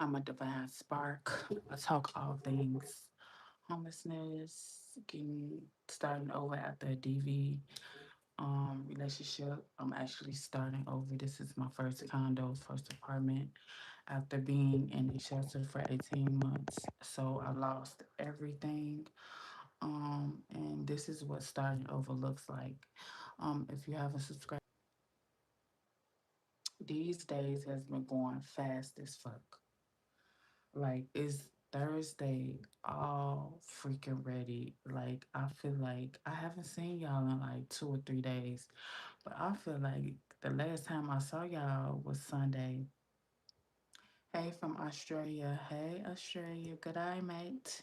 I'm a divine spark. I talk all things homelessness, getting starting over after a DV relationship. I'm actually starting over. This is my first condo, first apartment after being in a shelter for 18 months. So I lost everything. And this is what starting over looks like. If you haven't subscribed, these days has been going fast as fuck. Like it's Thursday, all freaking ready. Like I feel like I haven't seen y'all in like 2 or 3 days, but I feel like the last time I saw y'all was Sunday. Hey from Australia. Hey Australia. Good eye, mate.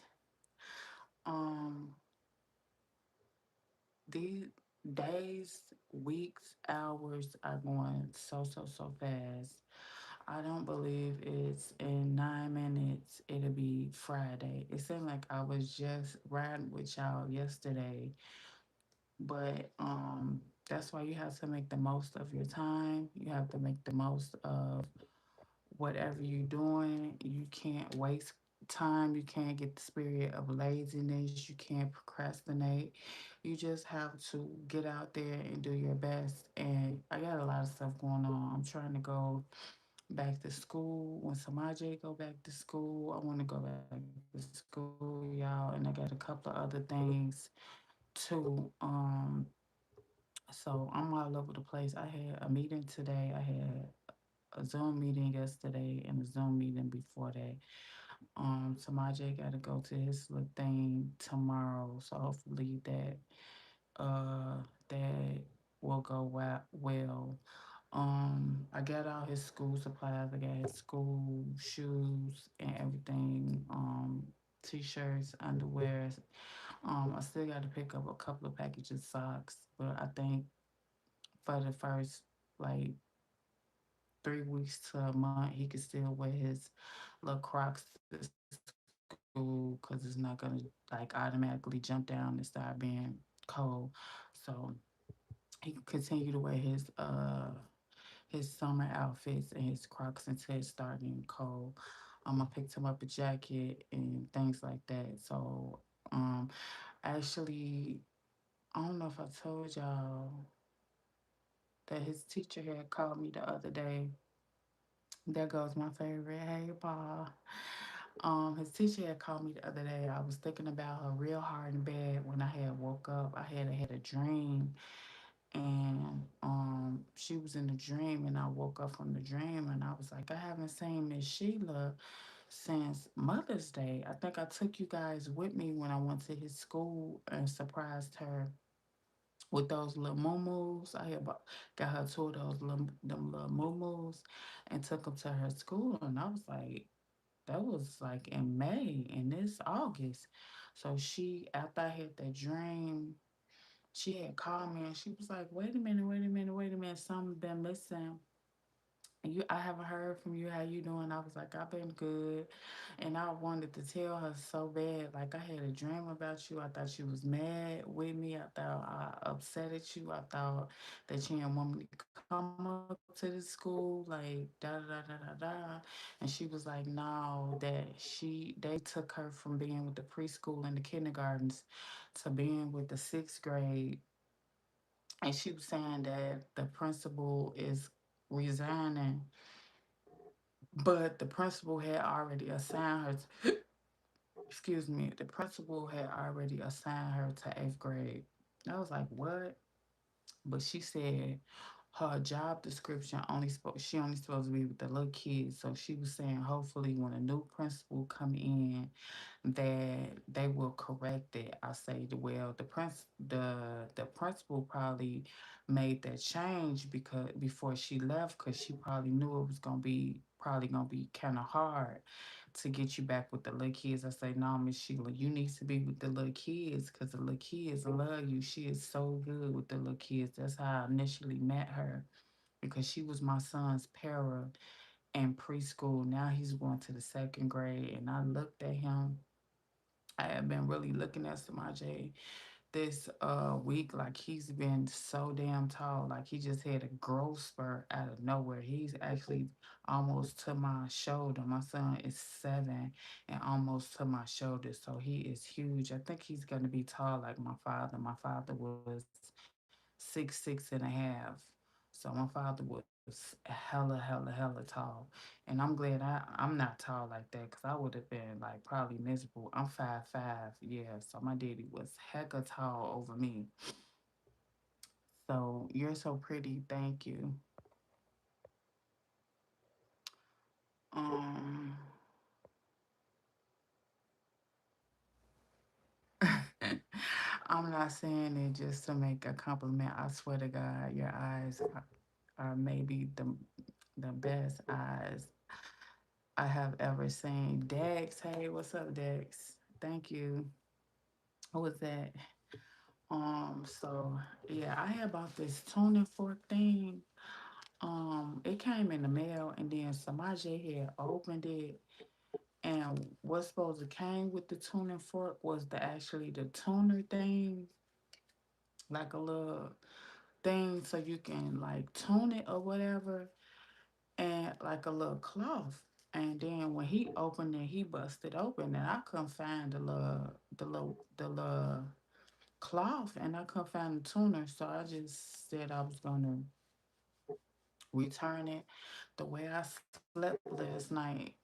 Um, these days, weeks, hours are going so fast. I don't believe it's in 9 minutes. It'll be Friday. It seemed like I was just riding with y'all yesterday, but that's why you have to make the most of your time. You have to make the most of whatever you're doing. You can't waste time. You can't get the spirit of laziness. You can't procrastinate. You just have to get out there and do your best. And I got a lot of stuff going on. I'm trying to go back to school. When Samaje go back to school, I want to go back to school, y'all. And I got a couple of other things too. So I'm all over the place. I had a meeting today. I had a Zoom meeting yesterday and a Zoom meeting before that. Samaje got to go to his little thing tomorrow. So hopefully uh that will go well. I got all his school supplies. I got his school shoes and everything. T-shirts, underwear. I still got to pick up a couple of packages of socks, but I think for the first like 3 weeks to a month, he could still wear his little Crocs to school because it's not gonna like automatically jump down and start being cold. So he can continue to wear his summer outfits and his Crocs until it's starting cold. I picked him up a jacket and things like that. So um actually I don't know if I told y'all that his teacher had called me the other day. There goes my favorite. Hey Paul. His teacher had called me the other day. I was thinking about her real hard in bed when I had woke up. I had a dream and she was in the dream and I woke up from the dream and I was like, I haven't seen Miss Sheila since Mother's Day. I think I took you guys with me when I went to his school and surprised her with those little moo I had got her two of those little moo and took them to her school and I was like, that was like in May and this August. So she after I had that dream she had called me and she was like, wait a minute, something been missing. I haven't heard from you. How you doing? I was like, I've been good. And I wanted to tell her so bad. Like I had a dream about you. I thought she was mad with me. I thought I upset at you. I thought that you didn't want me to come up to the school, like da. And she was like, no, they took her from being with the preschool and the kindergartens to being with the sixth grade, and she was saying that the principal is resigning, but the principal had already assigned her. Excuse me. The principal had already assigned her to eighth grade. I was like, what? But she said her job description she only supposed to be with the little kids. So she was saying hopefully when a new principal come in that they will correct it. I say well the principal probably made that change because before she left because she probably knew it was gonna be kind of hard to get you back with the little kids. I say, no, Miss Sheila, you need to be with the little kids because the little kids love you. She is so good with the little kids. That's how I initially met her because she was my son's para in preschool. Now he's going to the second grade, and I looked at him. I have been really looking at Samaj this week, like he's been so damn tall. Like he just had a growth spurt out of nowhere. He's actually almost to my shoulder. My son is 7 and almost to my shoulder. So he is huge. I think he's gonna be tall like my father. My father was 6'6" and a half. So my father was hella tall, and I'm glad I'm not tall like that because I would have been like probably miserable. I'm 5'5", yeah. So my daddy was hecka tall over me. So you're so pretty, thank you. Um, I'm not saying it just to make a compliment. I swear to God, your eyes are maybe the best eyes I have ever seen. Dex, hey, what's up, Dex? Thank you. Who was that? So yeah, I had bought this tuning fork thing. It came in the mail, and then Samaje had opened it, and what's supposed to came with the tuning fork was actually the tuner thing, like a little thing so you can like tune it or whatever, and like a little cloth. And then when he opened it, he busted open, and I couldn't find the little cloth, and I couldn't find the tuner, so I just said I was gonna return it. The way I slept last night,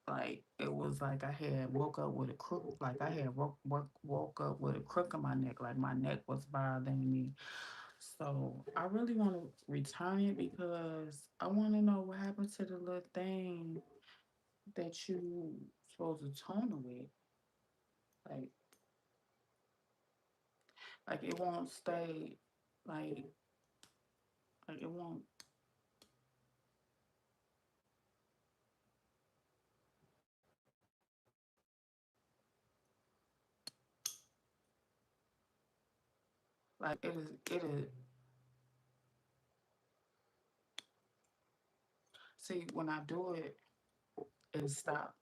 like it was like I had woke up with a crook, like I had woke up with a crook in my neck, like my neck was bothering me. So I really want to return it because I want to know what happened to the little thing that you supposed to tone it with. Like, like it won't stay, like, like it won't, like it is. See, when I do it, it'll stop.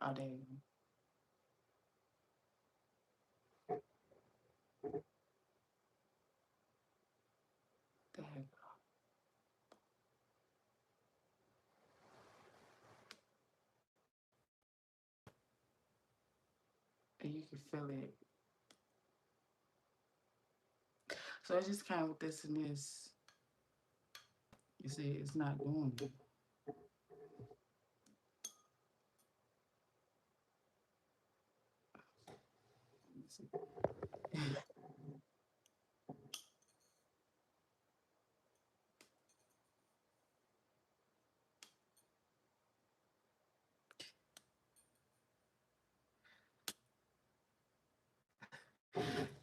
Oh, there you go. There you go. And you can feel it. So it just came with this and this. You see, it's not doing it. Let me see.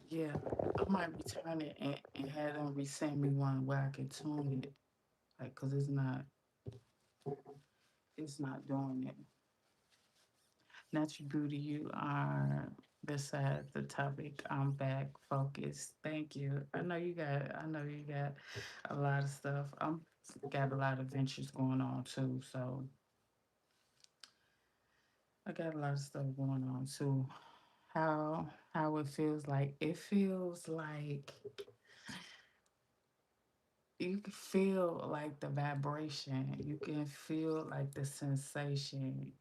Yeah, I might return it and have them resend me one where I can tune it. Like, cause it's not doing it. Natural beauty, you are beside the topic. I'm back focused. Thank you. I know you got a lot of stuff. I'm got a lot of ventures going on too. So I got a lot of stuff going on too. How it feels like. It feels like you can feel like the vibration. You can feel like the sensation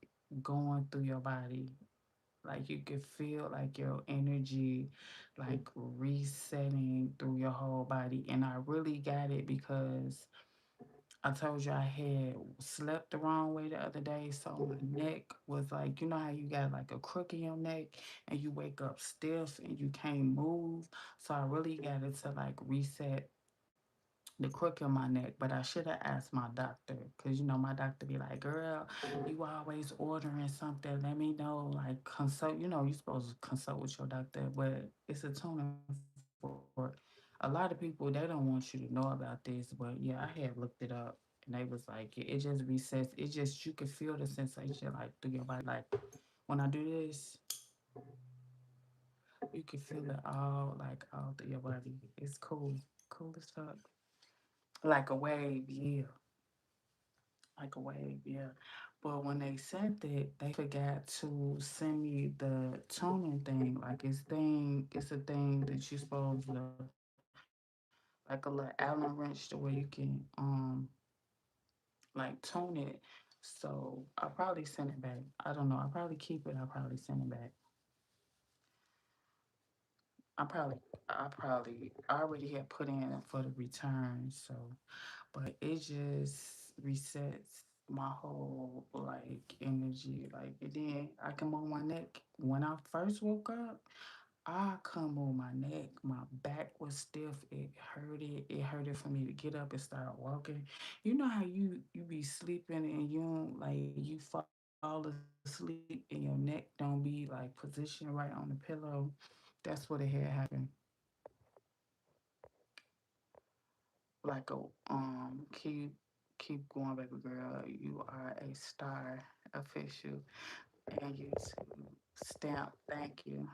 going through your body. Like you can feel like your energy like resetting through your whole body. And I really got it because I told you I had slept the wrong way the other day. So my neck was like, you know how you got like a crook in your neck and you wake up stiff and you can't move. So I really got it to like reset the crook in my neck, but I should have asked my doctor because my doctor be like, "Girl, you always ordering something. Let me know. Like consult. You supposed to consult with your doctor, but it's a tuning fork. A lot of people they don't want you to know about this, but yeah, I had looked it up and they was like, it just resets. It just you can feel the sensation like through your body. Like when I do this, you can feel it all through your body. It's cool, cool as fuck. Like a wave, yeah. like a wave, yeah. But when they sent it, they forgot to send me the tuning thing. Like it's a thing that you supposed to, like a little Allen wrench to where you can like tune it. So I'll probably send it back. I don't know. I'll probably keep it. I'll probably send it back. I probably I already had put in for the return, so but it just resets my whole like energy. Like and then I can move my neck. When I first woke up, I couldn't move my neck. My back was stiff. It hurted. It hurted for me to get up and start walking. You know how you be sleeping and you don't, like you fall asleep and your neck don't be like positioned right on the pillow. That's what it had happened. Like a keep going, baby girl. You are a star official and YouTube stamp. Thank you.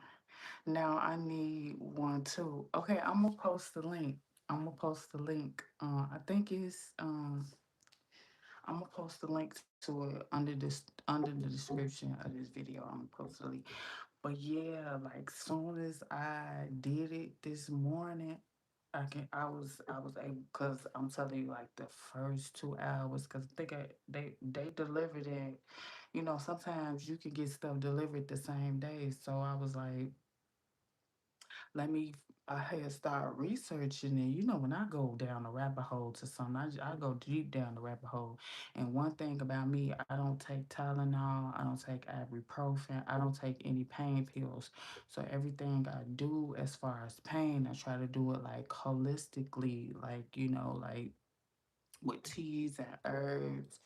Now I need one too. Okay, I'm gonna post the link. I'm gonna post the link. I think it's I'm gonna post the link to it under the description of this video. I'm gonna post the link. But yeah, like soon as I did it this morning, I was able, because I'm telling you, like the first 2 hours, because I think they delivered it. You know, sometimes you can get stuff delivered the same day. So I was like, let me I had started researching it. You know, when I go down a rabbit hole to something, I go deep down the rabbit hole. And one thing about me, I don't take Tylenol, I don't take ibuprofen, I don't take any pain pills. So everything I do as far as pain, I try to do it like holistically, like, you know, like with teas and herbs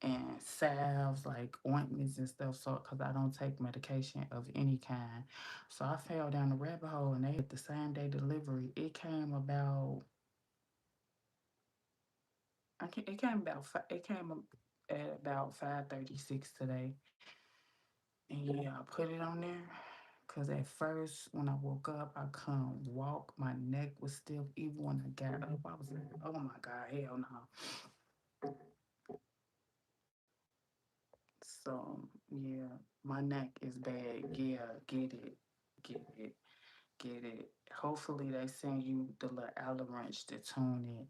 and salves like ointments and stuff, so because I don't take medication of any kind. So I fell down the rabbit hole and they had the same day delivery. It came at about 5:36 today. And yeah, I put it on there because at first when I woke up I couldn't walk. My neck was stiff. Even when I got up, I was like, oh my God, hell no. So yeah, my neck is bad. Yeah, get it, get it. Hopefully they send you the little Allen wrench to tune it.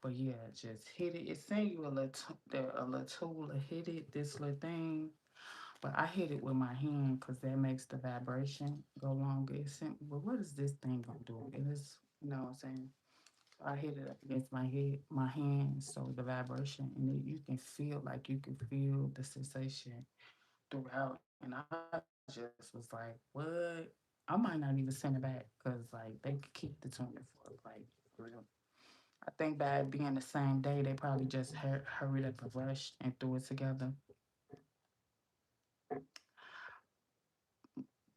But yeah, just hit it. It send you a little tool to hit it. This little thing. But I hit it with my hand because that makes the vibration go longer. It sent. But what is this thing gonna do? It is. You know what I'm saying? I hit it up against my hand, so the vibration, and you can feel like you can feel the sensation throughout. And I just was like, what? I might not even send it back because like they could keep the tuner for like real. I think by it being the same day, they probably just hurried up and rushed and threw it together.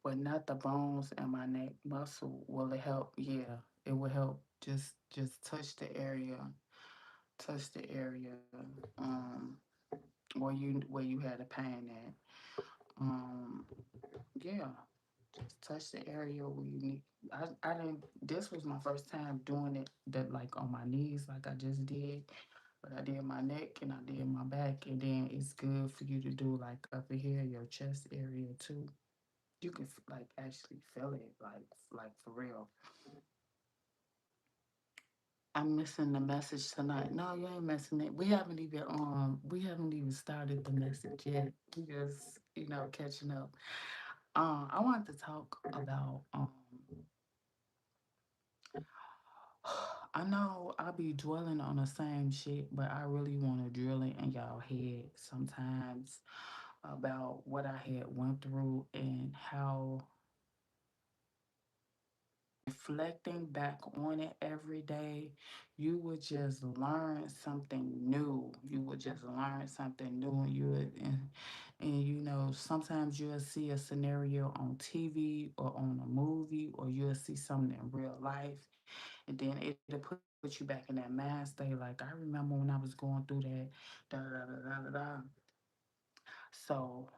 But not the bones in my neck muscle. Will it help? Yeah, it will help. Just touch the area, um, where you had a pain at. Um, yeah, just touch the area where you need. I didn't. This was my first time doing it that like on my knees, like I just did. But I did my neck and I did my back, and then it's good for you to do like up in here, your chest area too. You can like actually feel it, like for real. I'm missing the message tonight. No, you ain't missing it. We haven't even started the message yet. We just catching up. I wanted to talk about I know I be dwelling on the same shit, but I really want to drill it in y'all head sometimes about what I had went through and how reflecting back on it every day, you would just learn something new. You would just learn something new, and and you know, sometimes you'll see a scenario on TV or on a movie, or you'll see something in real life, and then it'll put you back in that mind state. Like I remember when I was going through that, da da da da da da. Da. So,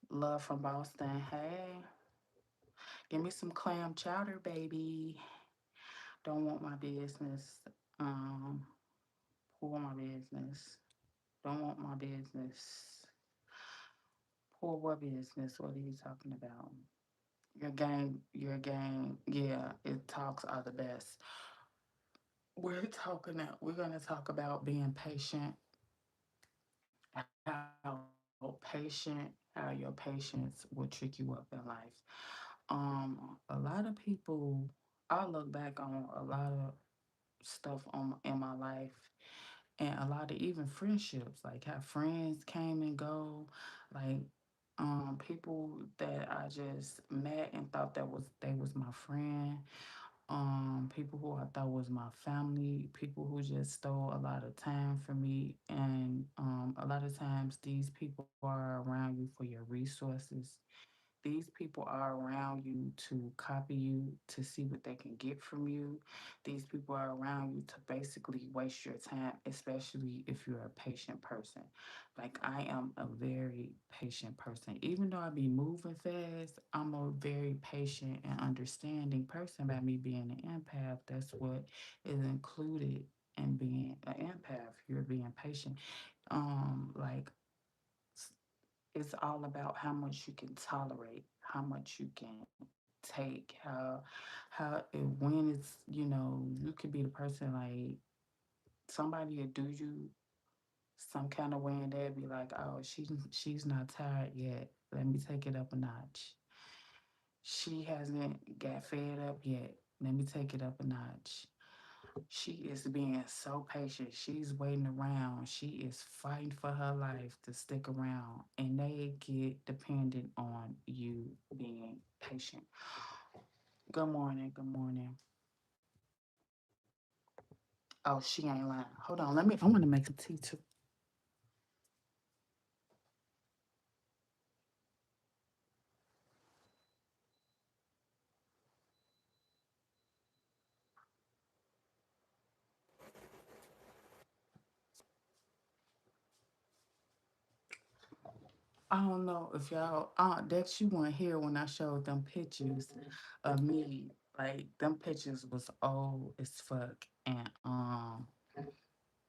love from Boston. Hey, give me some clam chowder, baby. Don't want my business. Um, who want my business? Don't want my business. Poor what business? What are you talking about? Your game, yeah, it talks are the best. We're gonna talk about being patient, how your patience will trick you up in life. A lot of people, I look back on a lot of stuff in my life and a lot of even friendships, like how friends came and go, like people that I just met and thought that was they was my friend, people who I thought was my family, people who just stole a lot of time from me, and a lot of times these people are around you for your resources. These people are around you to copy you, to see what they can get from you. These people are around you to basically waste your time, especially if you're a patient person. Like I am a very patient person. Even though I be moving fast, I'm a very patient and understanding person by me being an empath. That's what is included in being an empath. You're being patient. Like it's all about how much you can tolerate, how much you can take, when you could be the person like somebody will do you some kind of way and they'll be like, oh, she's not tired yet. Let me take it up a notch. She hasn't got fed up yet. Let me take it up a notch. She is being so patient. She's waiting around. She is fighting for her life to stick around. And they get dependent on you being patient. Good morning. Good morning. Oh, she ain't lying. Hold on. I want to make some tea too. I don't know if y'all, that you weren't here when I showed them pictures of me. Like, them pictures was old as fuck. And,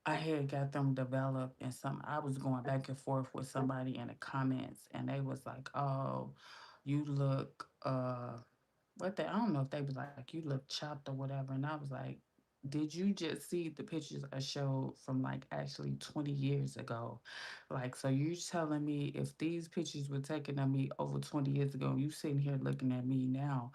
I had got them developed and I was going back and forth with somebody in the comments and they was like, oh, you look I don't know if they was like you look chopped or whatever. And I was like, did you just see the pictures I showed from like actually 20 years ago? Like, so you telling me if these pictures were taken of me over 20 years ago, and you sitting here looking at me now,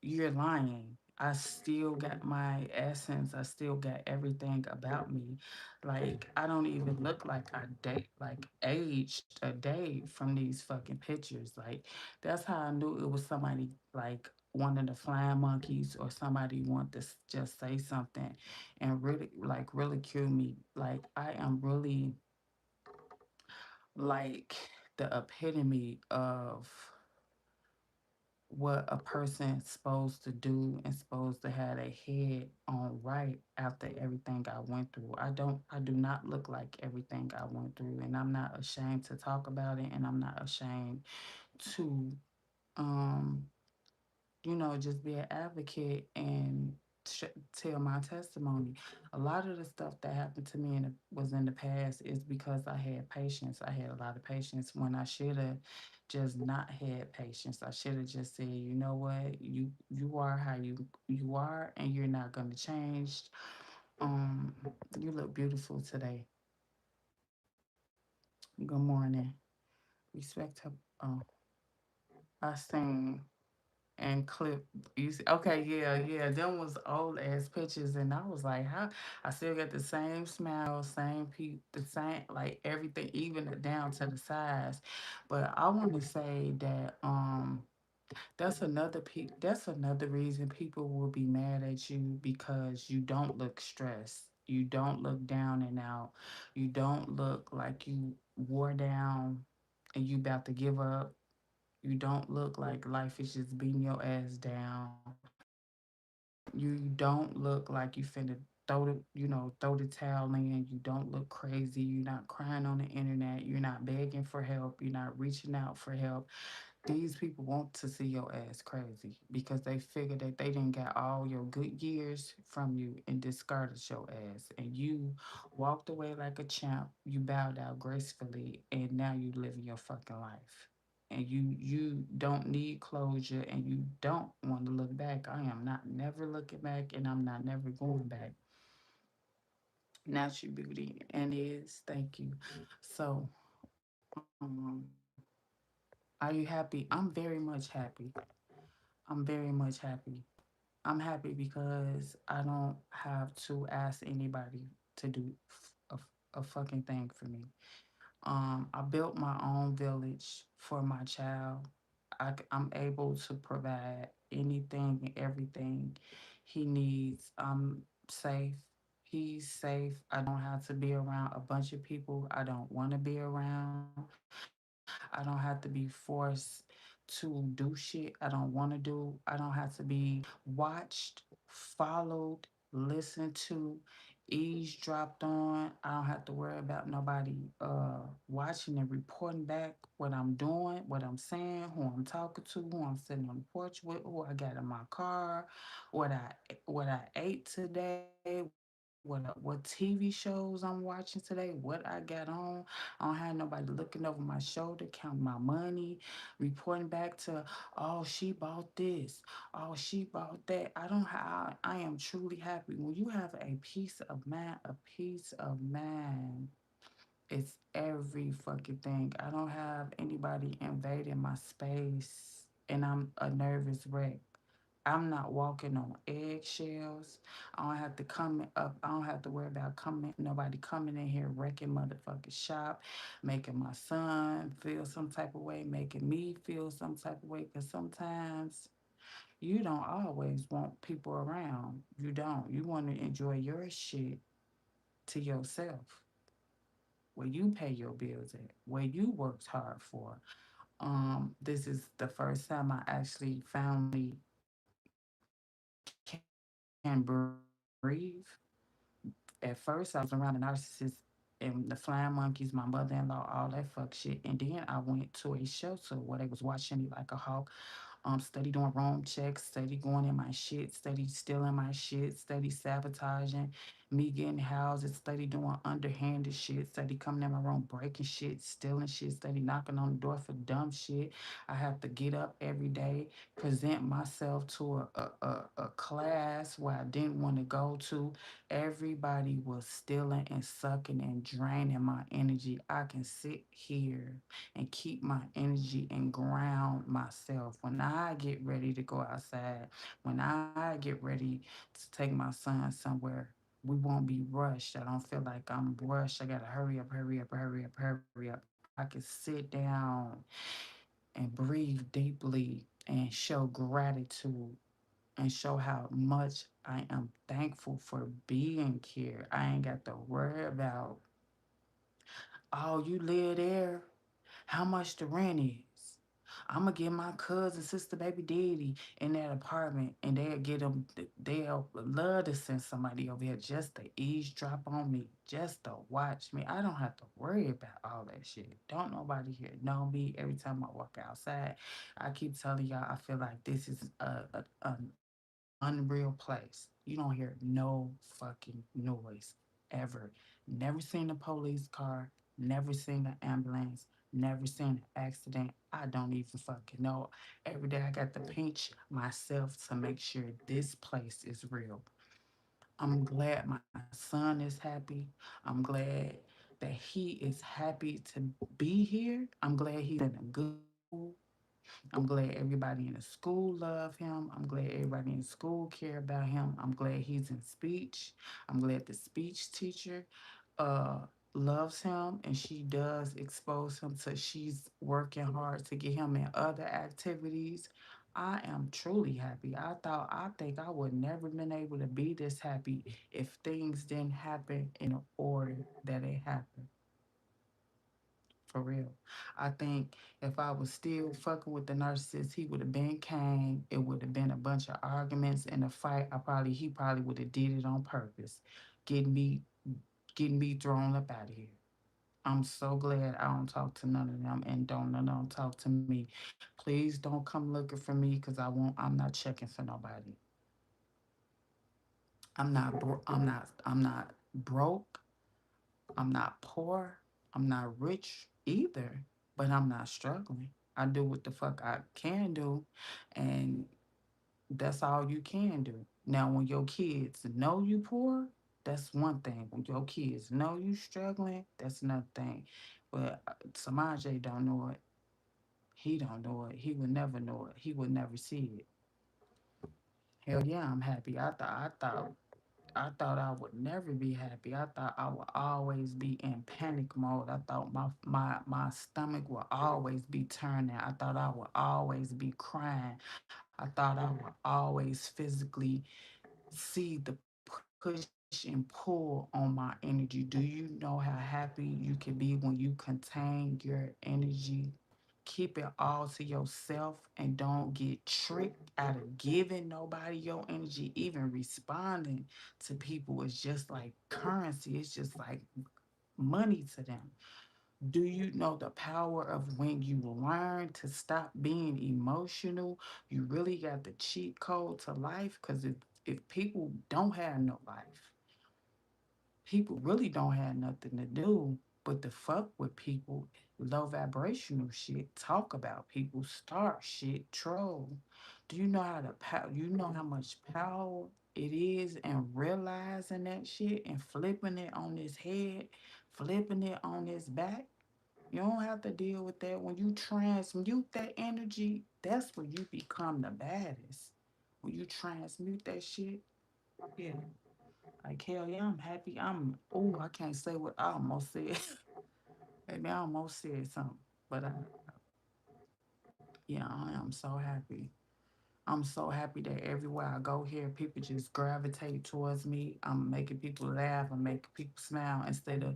you're lying. I still got my essence. I still got everything about me. Like I don't even look like I date like aged a day from these fucking pictures. Like that's how I knew it was somebody like one of the flying monkeys or somebody want to just say something and really like ridicule me. Like I am really like the epitome of what a person's supposed to do and supposed to have their head on right after everything I went through. I do not look like everything I went through and I'm not ashamed to talk about it and I'm not ashamed to um just be an advocate and tell my testimony. A lot of the stuff that happened to me was in the past is because I had patience. I had a lot of patience when I should have just not had patience. I should have just said, you know what, you are how you are, and you're not gonna change. Um, you look beautiful today. Good morning. Respect her. Oh, I sing. And clip you see, okay, yeah, them was old ass pictures and I was like, how I still got the same smile, the same like everything, even down to the size. But I want to say that that's another reason people will be mad at you because you don't look stressed, you don't look down and out, you don't look like you wore down and you about to give up, you don't look like life is just beating your ass down. You don't look like you finna throw the towel in. You don't look crazy. You're not crying on the internet. You're not begging for help. You're not reaching out for help. These people want to see your ass crazy because they figure that they didn't get all your good years from you and discarded your ass. And you walked away like a champ. You bowed out gracefully, and now you living your fucking life. And you don't need closure, and you don't want to look back. I am not never looking back, and I'm not never going back. Natural beauty and is thank you. So, are you happy? I'm very much happy. I'm very much happy. I'm happy because I don't have to ask anybody to do a fucking thing for me. I built my own village for my child. I'm able to provide anything and everything he needs. I'm safe. He's safe. I don't have to be around a bunch of people I don't want to be around. I don't have to be forced to do shit I don't want to do. I don't have to be watched, followed, listened to, eavesdropped on. I don't have to worry about nobody watching and reporting back what I'm doing, what I'm saying, who I'm talking to, who I'm sitting on the porch with, who I got in my car, what I ate today, what TV shows I'm watching today, what I got on. I don't have nobody looking over my shoulder, counting my money, reporting back to, oh, she bought this, oh, she bought that. I am truly happy. When you have a peace of mind, it's every fucking thing. I don't have anybody invading my space and I'm a nervous wreck. I'm not walking on eggshells. I don't have to come up. I don't have to worry about nobody coming in here wrecking motherfucking shop, making my son feel some type of way, making me feel some type of way. Because sometimes you don't always want people around. You don't. You want to enjoy your shit to yourself, where you pay your bills at, where you worked hard for. This is the first time I actually finally can breathe. At first, I was around the narcissists and the flying monkeys, my mother-in-law, all that fuck shit. And then I went to a shelter where they was watching me like a hawk. Steady doing room checks, steady going in my shit, steady stealing my shit, steady sabotaging me getting houses, steady doing underhanded shit, steady coming in my room breaking shit, stealing shit, steady knocking on the door for dumb shit. I have to get up every day, present myself to a class where I didn't want to go to. Everybody was stealing and sucking and draining my energy. I can sit here and keep my energy and ground myself. When I get ready to go outside, when I get ready to take my son somewhere, we won't be rushed. I don't feel like I'm rushed. I gotta hurry up, hurry up, hurry up, hurry up. I can sit down and breathe deeply and show gratitude and show how much I am thankful for being here. I ain't got to worry about, oh, you live there? How much the rent is? I'm gonna get my cousin, sister, baby daddy in that apartment, and they'll get them. They'll love to send somebody over here just to eavesdrop on me, just to watch me. I don't have to worry about all that shit. Don't nobody here know me. Every time I walk outside, I keep telling y'all, I feel like this is an unreal place. You don't hear no fucking noise ever. Never seen a police car, never seen an ambulance, never seen an accident. I don't even fucking know. Every day I got to pinch myself to make sure this place is real. I'm glad my son is happy. I'm glad that he is happy to be here. I'm glad he's in a good school. I'm glad everybody in the school love him. I'm glad everybody in school care about him. I'm glad he's in speech. I'm glad the speech teacher uh, loves him and she does expose him to she's working hard to get him in other activities. I am truly happy. I think I would never been able to be this happy if things didn't happen in the order that it happened. For real. I think if I was still fucking with the narcissist, he would have been came. It would have been a bunch of arguments and a fight. He probably would have did it on purpose, getting me getting me thrown up out of here. I'm so glad I don't talk to none of them and don't none of them talk to me. Please don't come looking for me because I'm not checking for nobody. I'm not broke. I'm not poor. I'm not rich either, but I'm not struggling. I do what the fuck I can do, and that's all you can do. Now, when your kids know you poor, that's one thing. When your kids know you struggling, that's another thing. But Samaje don't know it. He don't know it. He would never know it. He would never see it. Hell yeah, I'm happy. I thought I would never be happy. I thought I would always be in panic mode. I thought my stomach would always be turning. I thought I would always be crying. I thought I would always physically see the push and pull on my energy. Do you know how happy you can be when you contain your energy? Keep it all to yourself and don't get tricked out of giving nobody your energy. Even responding to people is just like currency, it's just like money to them. Do you know the power of when you learn to stop being emotional? You really got the cheat code to life. Because if people don't have no life, people really don't have nothing to do but to fuck with people, low vibrational shit, talk about people, start shit, troll. Do you know how to power? You know how much power it is in realizing that shit and flipping it on his head, flipping it on his back? You don't have to deal with that. When you transmute that energy, that's when you become the baddest. When you transmute that shit, yeah. Like hell yeah, I'm happy. I can't say what I almost said. Maybe I almost said something. But yeah, I am so happy. I'm so happy that everywhere I go here, people just gravitate towards me. I'm making people laugh. I'm making people smile instead of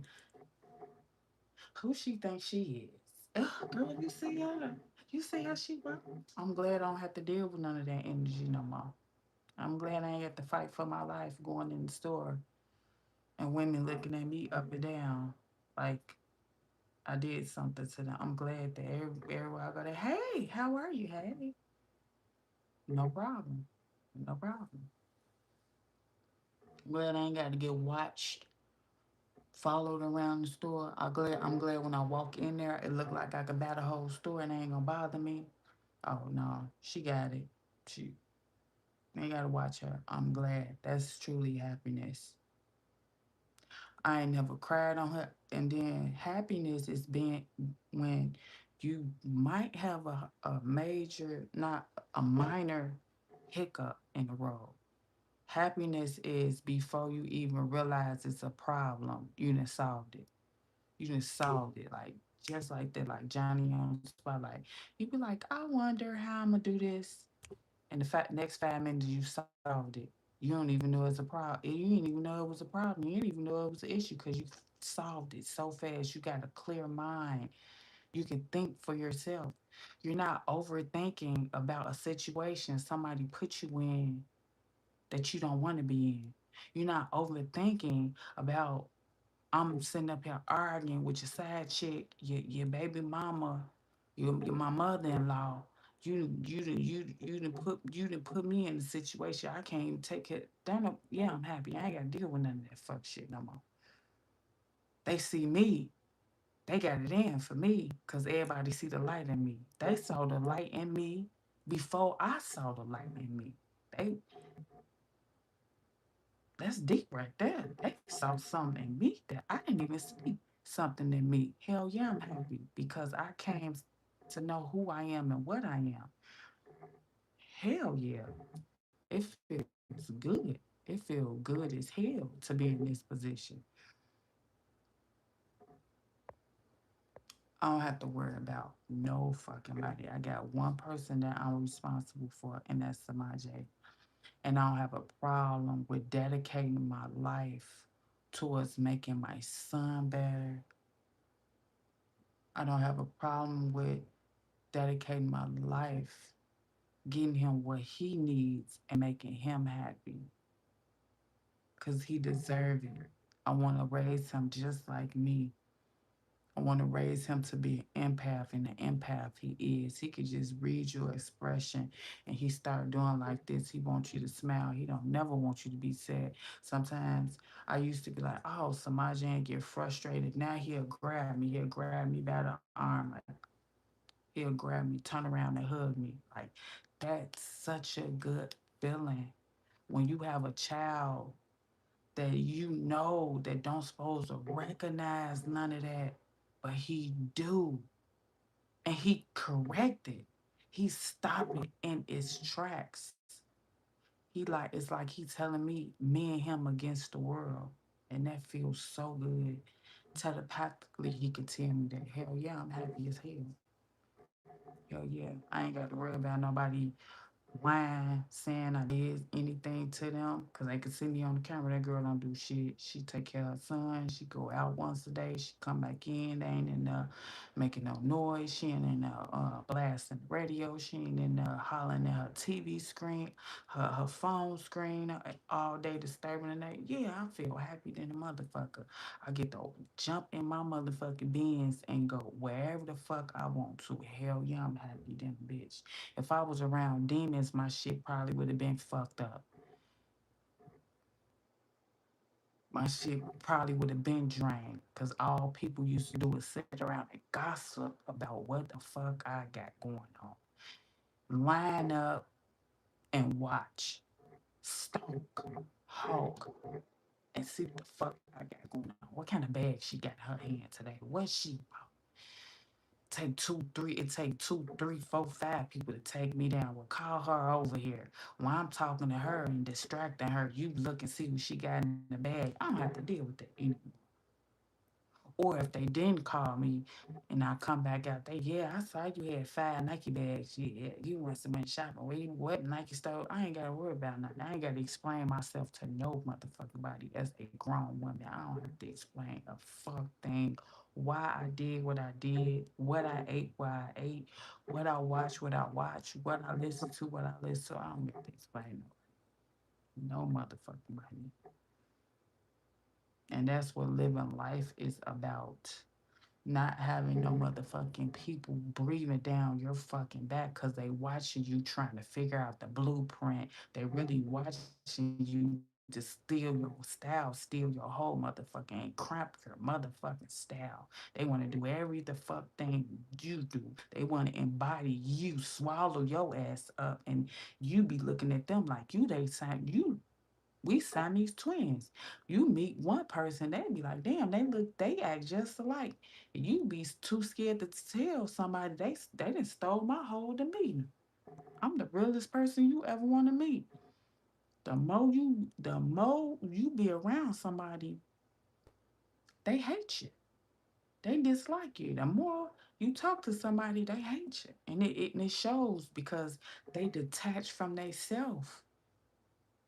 who she thinks she is. Ugh, girl, you see her? You see how she work? I'm glad I don't have to deal with none of that energy no more. I'm glad I ain't have to fight for my life going in the store and women looking at me up and down like I did something to them. I'm glad that everywhere I go, there, hey, how are you? Hey, no problem. No problem. Glad I ain't got to get watched, followed around the store. I'm glad when I walk in there, it look like I could buy the whole store and it ain't gonna bother me. Oh no, she got it. She ain't gotta watch her. I'm glad. That's truly happiness. I ain't never cried on her. And then happiness is being when you might have a major, not a minor hiccup in the road. Happiness is before you even realize it's a problem, you done solved it. You done solved it. Like just like that, like Johnny on Spotlight. You be like, I wonder how I'm gonna do this. And the next 5 minutes you solved it. You don't even know it's a problem. You didn't even know it was a problem. You didn't even know it was an issue because you solved it so fast. You got a clear mind. You can think for yourself. You're not overthinking about a situation somebody put you in that you don't want to be in. You're not overthinking about I'm sitting up here arguing with your side chick, your baby mama, my mother-in-law. You didn't put me in a situation I can't even take it. Don't know. Yeah, I'm happy. I ain't gotta deal with none of that fuck shit no more. They see me. They got it in for me because everybody see the light in me. They saw the light in me before I saw the light in me. They That's deep right there. They saw something in me that I didn't even see something in me. Hell yeah, I'm happy because I came to know who I am and what I am. Hell yeah. It feels good. It feels good as hell to be in this position. I don't have to worry about no fucking body. I got one person that I'm responsible for, and that's Samaje. And I don't have a problem with dedicating my life towards making my son better. I don't have a problem with dedicating my life, getting him what he needs and making him happy because he deserves it. I want to raise him just like me. I want to raise him to be an empath, and the empath he is. He could just read your expression, and he start doing like this. He wants you to smile. He don't never want you to be sad. Sometimes I used to be like, oh, Samaje, and get frustrated. Now he'll grab me. He'll grab me by the arm. Like he'll grab me, turn around and hug me. Like that's such a good feeling when you have a child that you know that don't supposed to recognize none of that, but he do, and he corrected. He stopped it in its tracks. He like it's like he telling me and him against the world, and that feels so good. Telepathically, he could tell me that hell yeah, I'm happy as hell. Hell yeah, I ain't got to worry about nobody lying, saying I did anything to them, because they could see me on the camera. That girl don't do shit. She take care of her son. She go out once a day. She come back in. They ain't in there making no noise. She ain't in there blasting the radio. She ain't in there hollering at her TV screen, her phone screen all day, disturbing the night. Yeah, I feel happy than a motherfucker. I get to jump in my motherfucking beans and go wherever the fuck I want to. Hell yeah, I'm happy than a bitch. If I was around demons, my shit probably would have been fucked up. My shit probably would have been drained, because all people used to do was sit around and gossip about what the fuck I got going on. Line up and watch, stalk, hawk, and see what the fuck I got going on. What kind of bag she got in her hand today? What she take two, three, it take two, three, four, five people to take me down. Well, call her over here. While I'm talking to her and distracting her, you look and see what she got in the bag. I don't have to deal with that anymore. Or if they didn't call me and I come back out there, yeah, I saw you had 5 Nike bags. Yeah, you went shopping. What Nike store? I ain't gotta worry about nothing. I ain't gotta explain myself to no motherfucking body as a grown woman. I don't have to explain a fuck thing. Why I did what I did, what I ate, why I ate, what I watch, what I listen to, what I listen to. I don't have to explain no motherfucking body. And that's what living life is about. Not having no motherfucking people breathing down your fucking back because they watching you trying to figure out the blueprint. They really watching you to steal your style, steal your whole motherfucking and cramp your motherfucking style. They want to do every the fuck thing you do. They want to embody you, swallow your ass up, and you be looking at them like you they sign you we Siamese twins. You meet one person, they be like, damn, they act just alike. You be too scared to tell somebody they done stole my whole demeanor. I'm the realest person you ever want to meet. The more you be around somebody, they hate you. They dislike you. The more you talk to somebody, they hate you. And it shows because they detach from they self.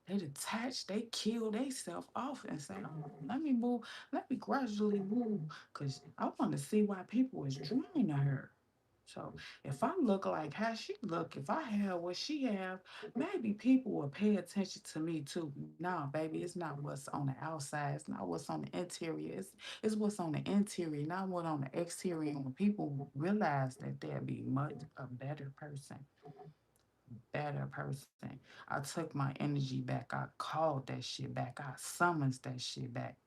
They detach, they kill themselves off and say, oh, let me gradually move. Cause I want to see why people is drawn to her. So if I look like how she look, if I have what she have, maybe people will pay attention to me too. Nah, baby, it's not what's on the outside. It's not what's on the interior. It's what's on the interior, not what on the exterior. And when people realize that they'll be much a better person. I took my energy back. I called that shit back. I summons that shit back.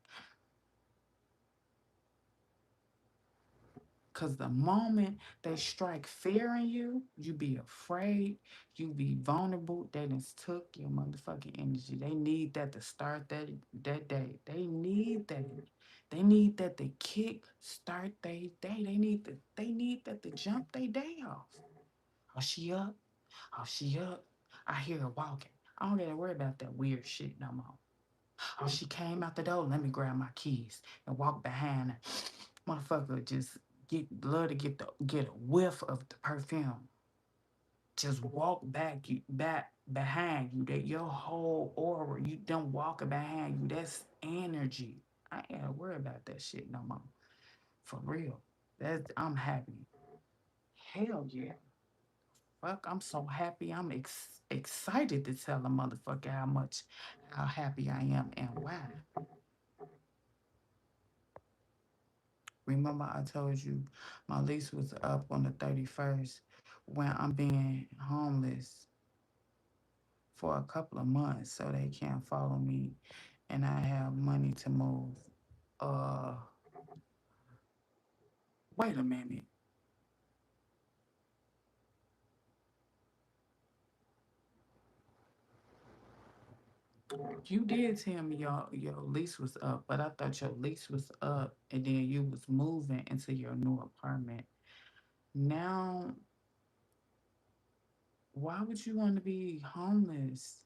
Cause the moment they strike fear in you, you be afraid, you be vulnerable. They just took your motherfucking energy. They need that to start that day. They need that. They need that to kick start their day. They need that to jump their day off. Oh, she up? Oh, she up? I hear her walking. I don't gotta worry about that weird shit no more. Oh, she came out the door. Let me grab my keys and walk behind her. Motherfucker just get a whiff of the perfume. Just walk back behind you. That your whole aura, you don't walk behind you. That's energy. I ain't gotta worry about that shit no more. For real. I'm happy. Hell yeah. Fuck, I'm so happy. I'm excited to tell a motherfucker how happy I am and why. Remember, I told you my lease was up on the 31st when I'm being homeless for a couple of months so they can't follow me and I have money to move. Uh, Wait a minute. You did tell me your lease was up, but I thought your lease was up and then you was moving into your new apartment. Now, why would you want to be homeless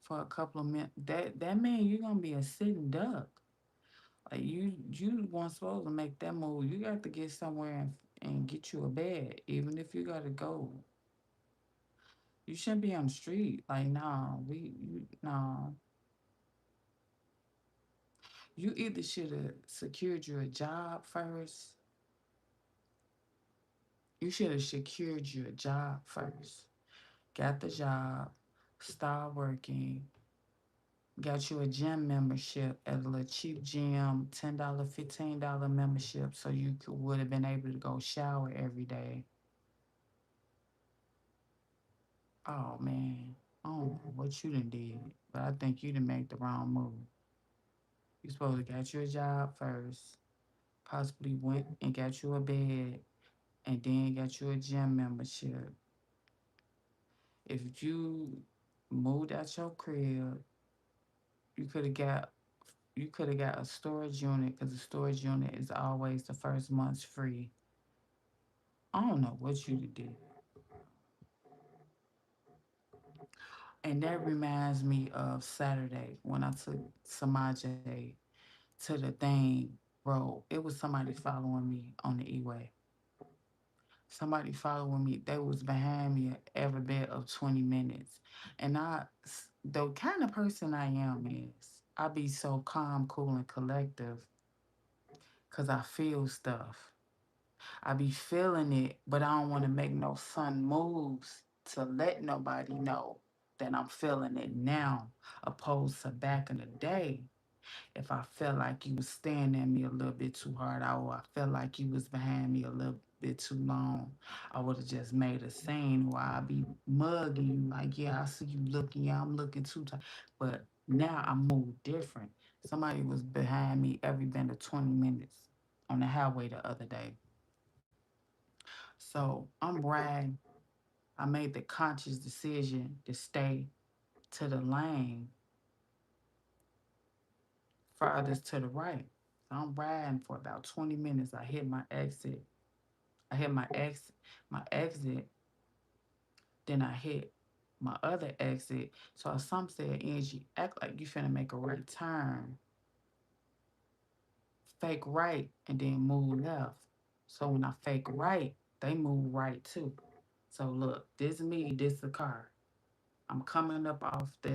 for a couple of minutes? That means you're gonna be a sitting duck. Like you weren't supposed to make that move. You got to get somewhere and get you a bed, even if you gotta go. You shouldn't be on the street. Like, no, no. You either should have secured your job first. You should have secured your job first. Got the job, start working, got you a gym membership at a little cheap gym, $10, $15 membership, so you would have been able to go shower every day. Oh man, I don't know what you done did, but I think you done make the wrong move. You supposed to got you a job first, possibly went and got you a bed, and then got you a gym membership. If you moved out your crib, you could have got you could have got a storage unit because the storage unit is always the first month's free. I don't know what you did. And that reminds me of Saturday when I took Samaje to the thing road. It was somebody following me on the E-way. Somebody following me. They was behind me every bit of 20 minutes. And the kind of person I am is, I be so calm, cool, and collective because I feel stuff. I be feeling it, but I don't want to make no sudden moves to let nobody know that I'm feeling it now, opposed to back in the day. If I felt like you was staring at me a little bit too hard, or I felt like you was behind me a little bit too long, I would have just made a scene where I'd be mugging you like, yeah, I see you looking, yeah, I'm looking too tight. But now I move different. Somebody was behind me every bit of 20 minutes on the highway the other day. So I'm riding. I made the conscious decision to stay to the lane farthest to the right. So I'm riding for about 20 minutes. I hit my exit. I hit my exit. Then I hit my other exit. So some said, Angie, act like you finna make a right turn, fake right, and then move left. So when I fake right, they move right too. So look, this me, this the car. I'm coming up off the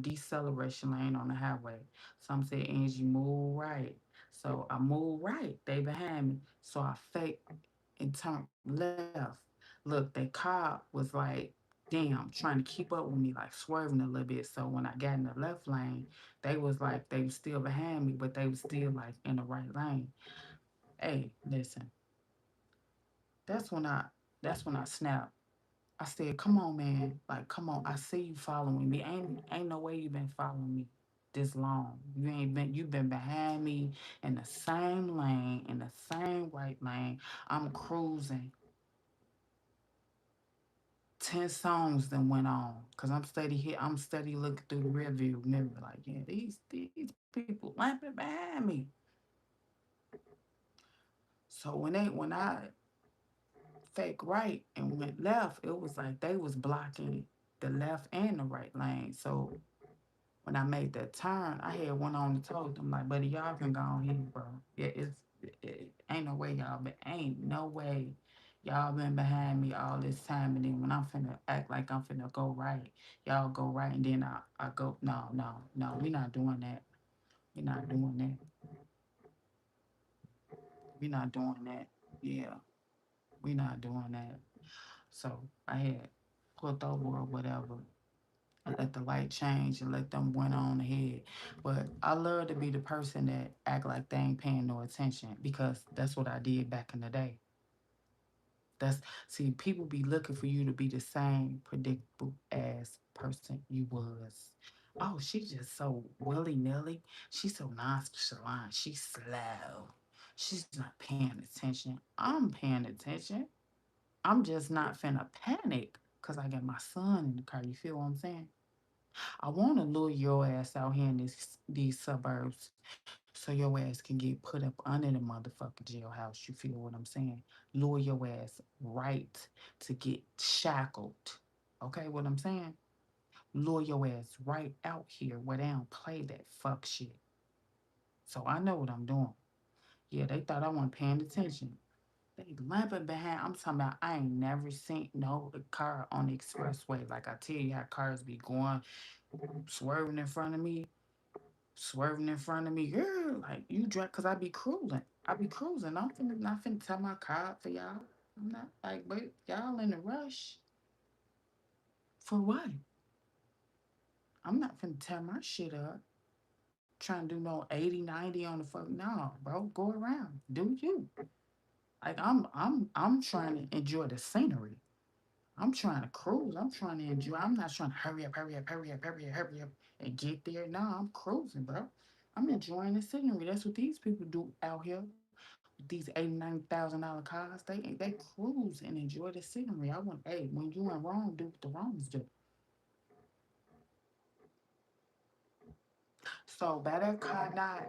deceleration lane on the highway. Some say, Angie, move right. So I move right. They behind me. So I fake and turn left. Look, the car was like, damn, trying to keep up with me, like swerving a little bit. So when I got in the left lane, they was like, they was still behind me, but they was still like in the right lane. Hey, listen, that's when I that's when I snapped. I said, "Come on, man! Like, come on! I see you following me. Ain't no way you been following me this long. You've been behind me in the same lane, in the same right lane. I'm cruising. 10 songs then went on because I'm steady here. I'm steady looking through the rearview mirror. Like, yeah, these people lamping behind me. So when I fake right and went left, it was like they was blocking the left and the right lane. So when I made that turn, I had one on and told them like, buddy, y'all can go on here, bro. Yeah, ain't no way y'all been ain't no way y'all been behind me all this time and then when I'm finna act like I'm finna go right, y'all go right and then I go no, we not doing that. We not doing that. We not doing that. Yeah, we not doing that. So I had pulled over or whatever and let the light change and let them went on ahead. But I love to be the person that act like they ain't paying no attention because that's what I did back in the day. That's see, people be looking for you to be the same predictable ass person you was. Oh, she just so willy nilly. She's so nonchalant. She's slow. She's not paying attention. I'm paying attention. I'm just not finna panic because I got my son in the car. You feel what I'm saying? I want to lure your ass out here in these suburbs so your ass can get put up under the motherfucking jailhouse. You feel what I'm saying? Lure your ass right to get shackled. Okay, what I'm saying? Lure your ass right out here where they don't play that fuck shit. So I know what I'm doing. Yeah, they thought I wasn't paying attention. They limping behind. I'm talking about I ain't never seen no car on the expressway. Like I tell you how cars be going, swerving in front of me, swerving in front of me. Yeah, like you drive, cause I be cruising. I be cruising. I'm finna not finna tell my car up for y'all. I'm not like, but y'all in a rush for what? I'm not finna tear my shit up. Trying to do no 80, 90 on the fuck. No, bro, go around. Do you? Like I'm trying to enjoy the scenery. I'm trying to cruise. I'm trying to enjoy. I'm not trying to hurry up, hurry up, hurry up, hurry up, hurry up, and get there. No, I'm cruising, bro. I'm enjoying the scenery. That's what these people do out here. These $89,000 cars, they cruise and enjoy the scenery. I want, hey, when you in Rome, do what the Romans do. So by that car not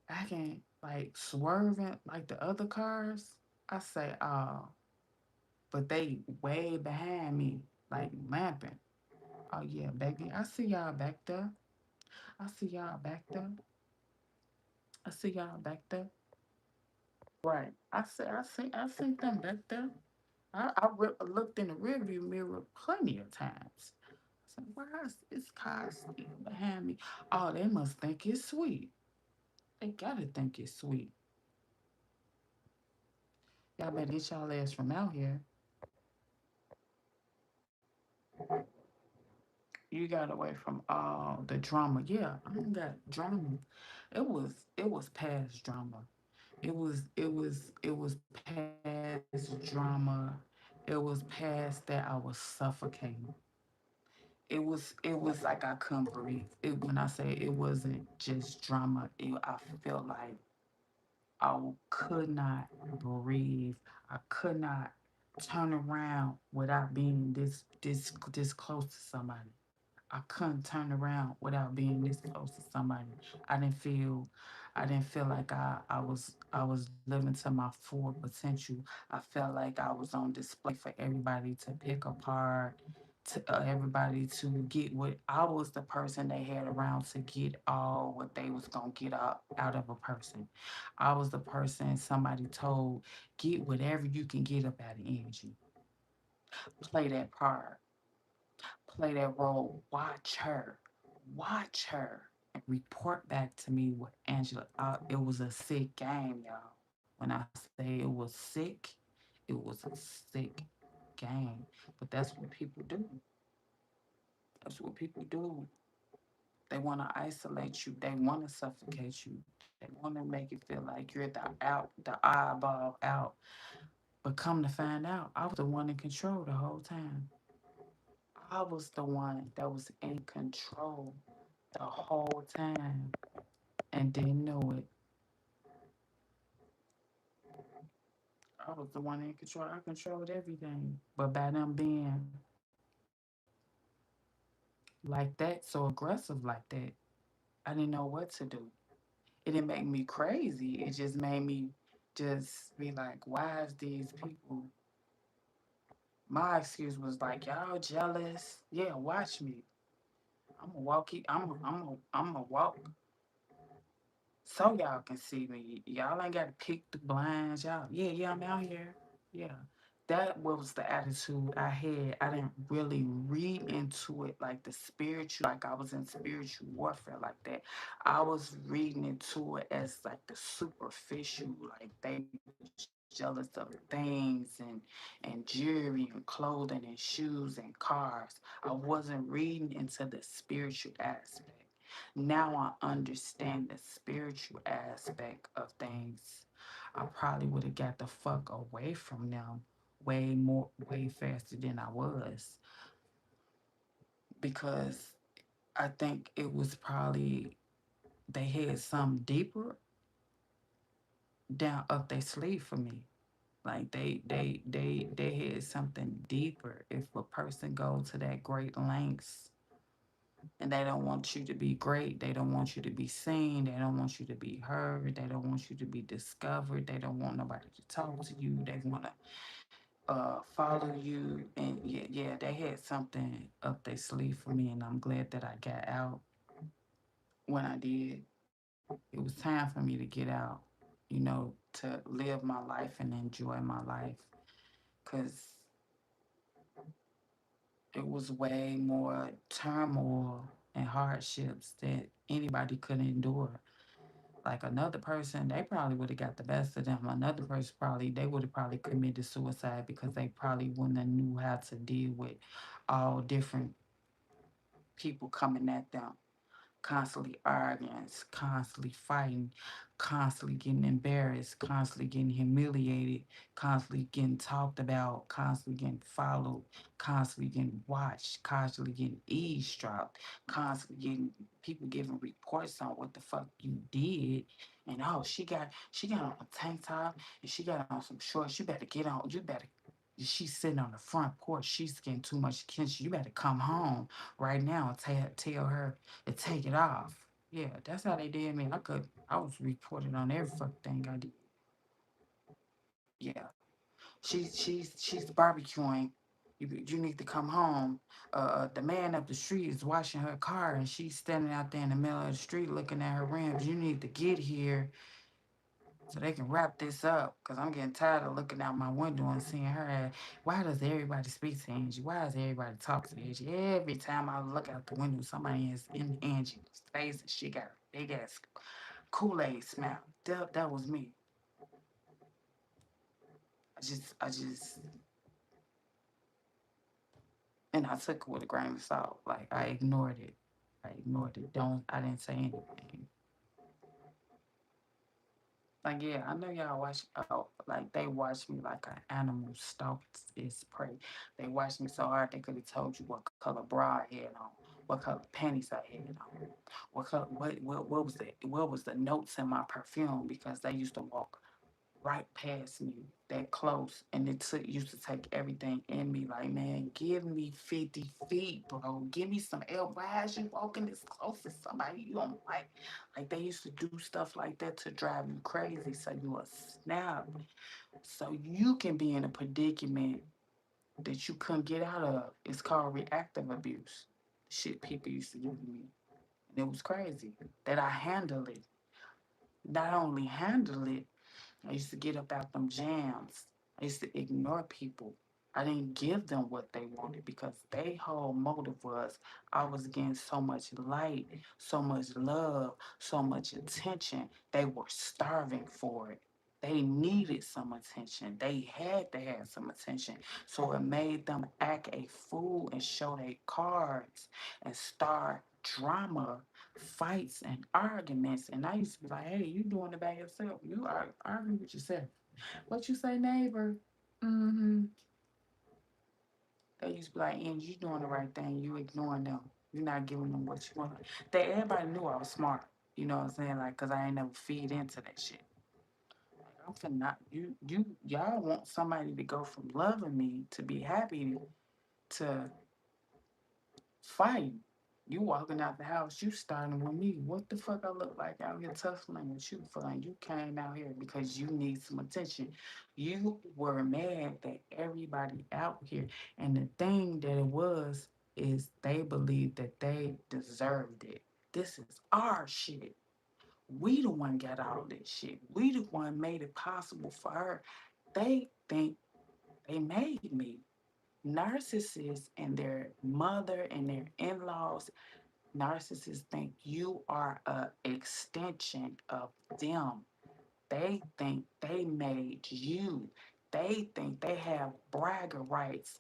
acting like swerving like the other cars, I say, but they way behind me, like lamping. Oh yeah, baby, I see y'all back there. I see y'all back there. I see y'all back there. Right. I see them back there. Looked in the rearview mirror plenty of times. I said, why is this car still behind me? Oh, they must think it's sweet. They gotta think it's sweet. Y'all better get y'all ass from out here. You got away from all the drama. Yeah, I don't got drama. It was past drama. It was past drama. It was past that I was suffocating. It was like I couldn't breathe. When I say it wasn't just drama, I felt like I could not breathe. I could not turn around without being this close to somebody. I couldn't turn around without being this close to somebody. I didn't feel I didn't feel like I was living to my full potential. I felt like I was on display for everybody to pick apart, to everybody to get what I was the person they had around to get all what they was gonna get out of a person. I was the person somebody told, get whatever you can get up out of energy. Play that part, play that role, watch her, and report back to me with Angela. It was a sick game, y'all. When I say it was sick, it was a sick game. But that's what people do. That's what people do. They want to isolate you. They want to suffocate you. They want to make it feel like you're the eyeball out. But come to find out, I was the one in control the whole time. I was the one that was in control the whole time and didn't know it. I was the one in control. I controlled everything. But by them being like that, so aggressive like that, I didn't know what to do. It didn't make me crazy. It just made me just be like, why is these people? My excuse was like, y'all jealous. Yeah, watch me. I'm gonna walk. I'm gonna walk so y'all can see me. Y'all ain't got to pick the blinds. Y'all, yeah, yeah, I'm out here. Yeah. That was the attitude I had. I didn't really read into it like the spiritual, like I was in spiritual warfare like that. I was reading into it as like the superficial, like they jealous of things and jewelry and clothing and shoes and cars. I wasn't reading into the spiritual aspect. Now I understand the spiritual aspect of things. I probably would have got the fuck away from them way faster than I was, because I think it was probably they had something deeper down up their sleeve for me. Like they had something deeper. If a person goes to that great lengths and they don't want you to be great, they don't want you to be seen, they don't want you to be heard, they don't want you to be discovered, they don't want nobody to talk to you, they want to follow you. And yeah, they had something up their sleeve for me, and I'm glad that I got out when I did. It was time for me to get out, to live my life and enjoy my life, because it was way more turmoil and hardships that anybody could endure. Like another person, they probably would have got the best of them. Another person probably they would have probably committed suicide because they probably wouldn't have knew how to deal with all different people coming at them, constantly arguing, constantly fighting, constantly getting embarrassed, constantly getting humiliated, constantly getting talked about, constantly getting followed, constantly getting watched, constantly getting eavesdropped, constantly getting people giving reports on what the fuck you did. And oh, she got on a tank top and she got on some shorts. You better get on. You better. She's sitting on the front porch. She's getting too much attention. You better come home right now and tell her to take it off. Yeah, that's how they did me. I was reported on every fucking thing I did. Yeah, she's barbecuing. You need to come home. The man up the street is washing her car, and she's standing out there in the middle of the street looking at her rims. You need to get here so they can wrap this up, because I'm getting tired of looking out my window and seeing her. Why does everybody speak to Angie? Why does everybody talk to Angie? Every time I look out the window, somebody is in Angie's face and she got a big ass Kool-Aid smile. That was me. I just, and I took it with a grain of salt. Like I ignored it. I ignored it. I didn't say anything. Like, yeah, I know y'all watch, like, they watch me like an animal stalks its prey. They watched me so hard they could have told you what color bra I had on, what color panties I had on, what was the notes in my perfume, because they used to walk right past me that close, and used to take everything in me. Like, man, give me 50 feet, bro. Give me some L. Why is you walking this close to somebody you don't like? Like, they used to do stuff like that to drive you crazy, so you a snap, so you can be in a predicament that you couldn't get out of. It's called reactive abuse. Shit people used to do to me, and it was crazy that I handle it. Not only handle it, I used to get up out them jams. I used to ignore people. I didn't give them what they wanted, because their whole motive was I was getting so much light, so much love, so much attention. They were starving for it. They needed some attention. They had to have some attention. So it made them act a fool and show their cards and start drama, fights, and arguments. And I used to be like, hey, you doing it by yourself. You are arguing with yourself. What you say, neighbor? Mm-hmm. They used to be like, and you doing the right thing. You ignoring them. You're not giving them what you want. Everybody knew I was smart. You know what I'm saying? Like, cause I ain't never feed into that shit. Like, I'm finna not y'all want somebody to go from loving me to be happy to fight. You walking out the house, you starting with me. What the fuck I look like out here tussling with you for? Like, you came out here because you need some attention. You were mad that everybody out here, and the thing that it was is they believed that they deserved it. This is our shit. We the one got all this shit. We the one made it possible for her. They think they made me. Narcissists and their mother and their in-laws, narcissists think you are a extension of them. They think they made you. They think they have bragger rights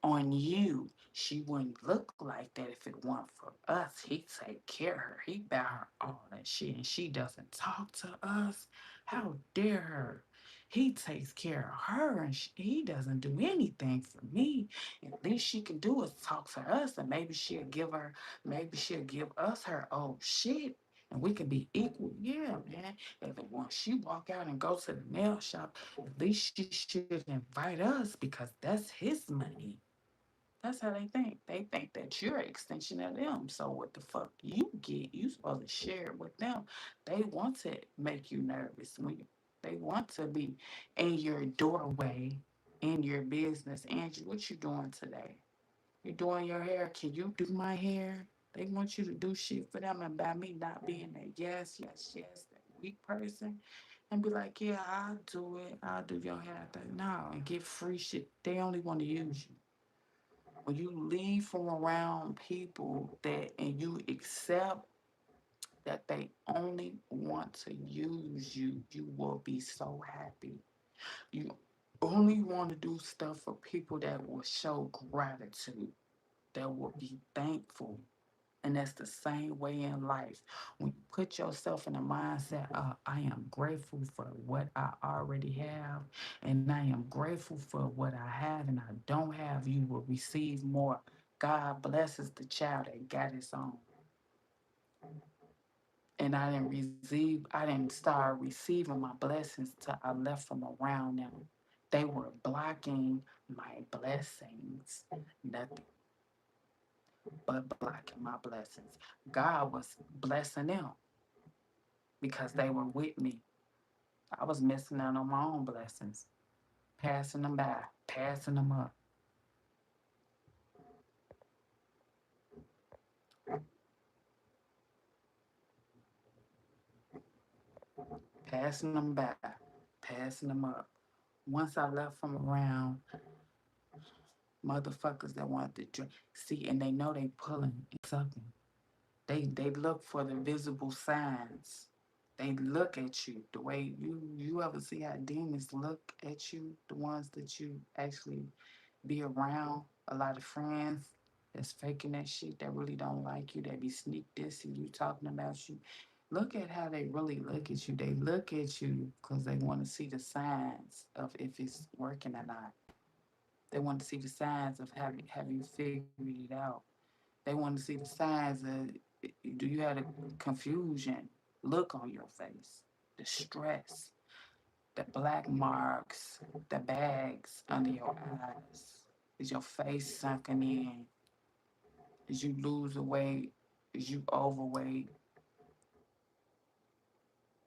on you. She wouldn't look like that if it weren't for us. He take care of her. He buy her all that shit, and she doesn't talk to us. How dare her? He takes care of her, and he doesn't do anything for me. At least she can do is talk to us, and maybe she'll give us her old shit, and we can be equal. Yeah, man. If it once she walk out and go to the nail shop, at least she should invite us because that's his money. That's how they think. They think that you're an extension of them. So what the fuck you get, you supposed to share it with them. They want to make you nervous they want to be in your doorway, in your business. Angie, what you doing today? You doing your hair? Can you do my hair? They want you to do shit for them, and by me not being that yes, yes, yes, that weak person, and be like, yeah, I'll do it. I'll do your hair. No, and get free shit. They only want to use you when you leave from around people that and you accept that they only want to use you, you will be so happy. You only want to do stuff for people that will show gratitude, that will be thankful. And that's the same way in life. When you put yourself in a mindset of, I am grateful for what I already have, and I am grateful for what I have and I don't have, you will receive more. God blesses the child that got his own. And I didn't start receiving my blessings till I left from around them. They were blocking my blessings. Nothing but blocking my blessings. God was blessing them because they were with me. I was missing out on my own blessings, passing them by, passing them up, passing them by, passing them up. Once I left from around motherfuckers that wanted to drink, see, and they know they pulling and sucking. They look for the visible signs. They look at you the way you ever see how demons look at you, the ones that you actually be around. A lot of friends that's faking that shit that really don't like you, that be sneak dissing you, talking about you. Look at how they really look at you. They look at you because they want to see the signs of if it's working or not. They want to see the signs of have you figured it out. They want to see the signs of do you have a confusion look on your face, the stress, the black marks, the bags under your eyes. Is your face sunken in? As you lose weight? Is you overweight?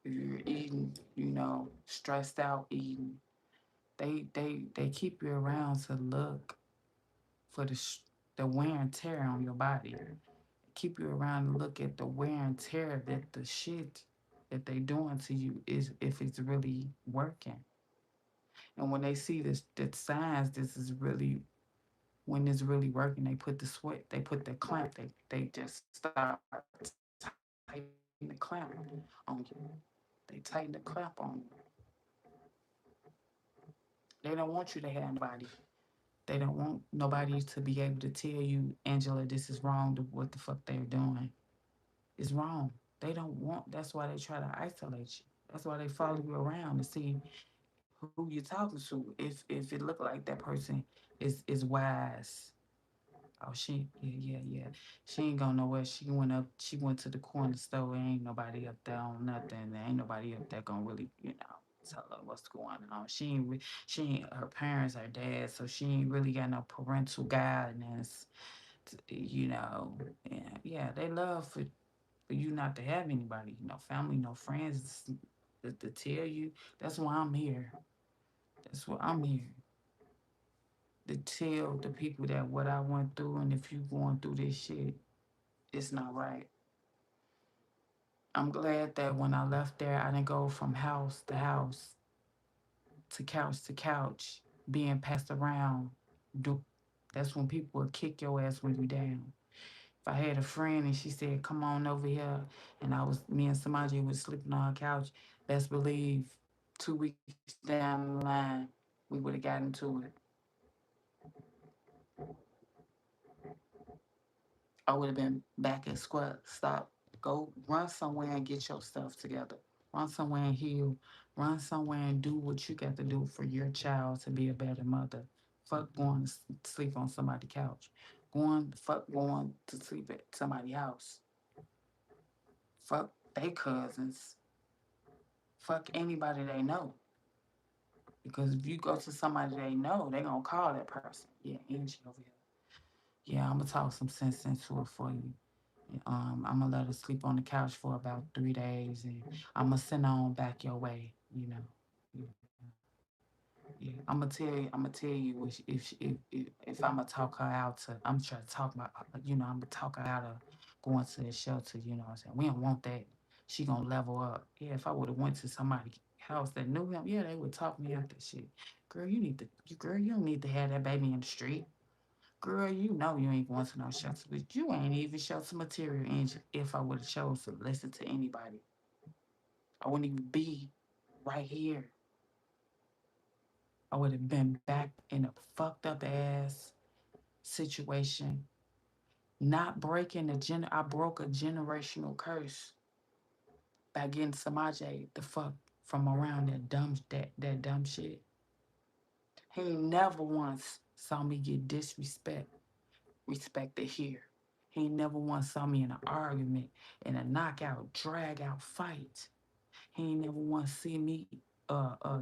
If you're eating, stressed out eating. They keep you around to look for the wear and tear on your body. Keep you around to look at the wear and tear that the shit that they doing to you is if it's really working. And when they see this the signs, this is really when it's really working, they put the sweat, they put the clamp, they just start tightening the clamp on you. They tighten the clamp on you. They don't want you to have nobody. They don't want nobody to be able to tell you, Angela, this is wrong. What the fuck they're doing is wrong. They don't want. That's why they try to isolate you. That's why they follow you around to see who you're talking to. If it look like that person is wise. Oh, yeah. She ain't going nowhere. She went up. She went to the corner store. Ain't nobody up there on nothing. There ain't nobody up there gonna really, tell her what's going on. She ain't her parents, her dad, so she ain't really got no parental guidance. Yeah, yeah. They love for you not to have anybody, no family, no friends to tell you. That's why I'm here. That's why I'm here to tell the people that what I went through, and if you going through this shit, it's not right. I'm glad that when I left there, I didn't go from house to house to couch, being passed around. Do That's when people will kick your ass when you down. If I had a friend and she said, "Come on over here," and me and Samaji was sleeping on her couch, best believe 2 weeks down the line, we would have gotten to it. I would have been back at squat. Stop. Go run somewhere and get your stuff together. Run somewhere and heal. Run somewhere and do what you got to do for your child to be a better mother. Fuck going to sleep on somebody's couch. Fuck going to sleep at somebody's house. Fuck they cousins. Fuck anybody they know. Because if you go to somebody they know, they gonna call that person. Yeah, Angie over here. Yeah, I'm gonna talk some sense into it for you. I'm gonna let her sleep on the couch for about 3 days, and I'm gonna send her on back your way. Yeah. Yeah. I'm gonna tell you if I'm gonna talk her out to, I'm trying to talk my, I'm gonna talk her out of going to the shelter. You know what I'm saying? We don't want that. She gonna level up. Yeah, if I would have went to somebody's house that knew him, yeah, they would talk me out that shit. Girl, you don't need to have that baby in the street. Girl, you know you ain't going to no shelter, but you ain't even shelter material. And if I would have chose to listen to anybody, I wouldn't even be right here. I would have been back in a fucked up ass situation. Not breaking I broke a generational curse by getting Samaje the fuck from around that dumb shit. He never once saw me get respected here. He never once saw me in an argument, in a knockout, drag out fight. He ain't never once see me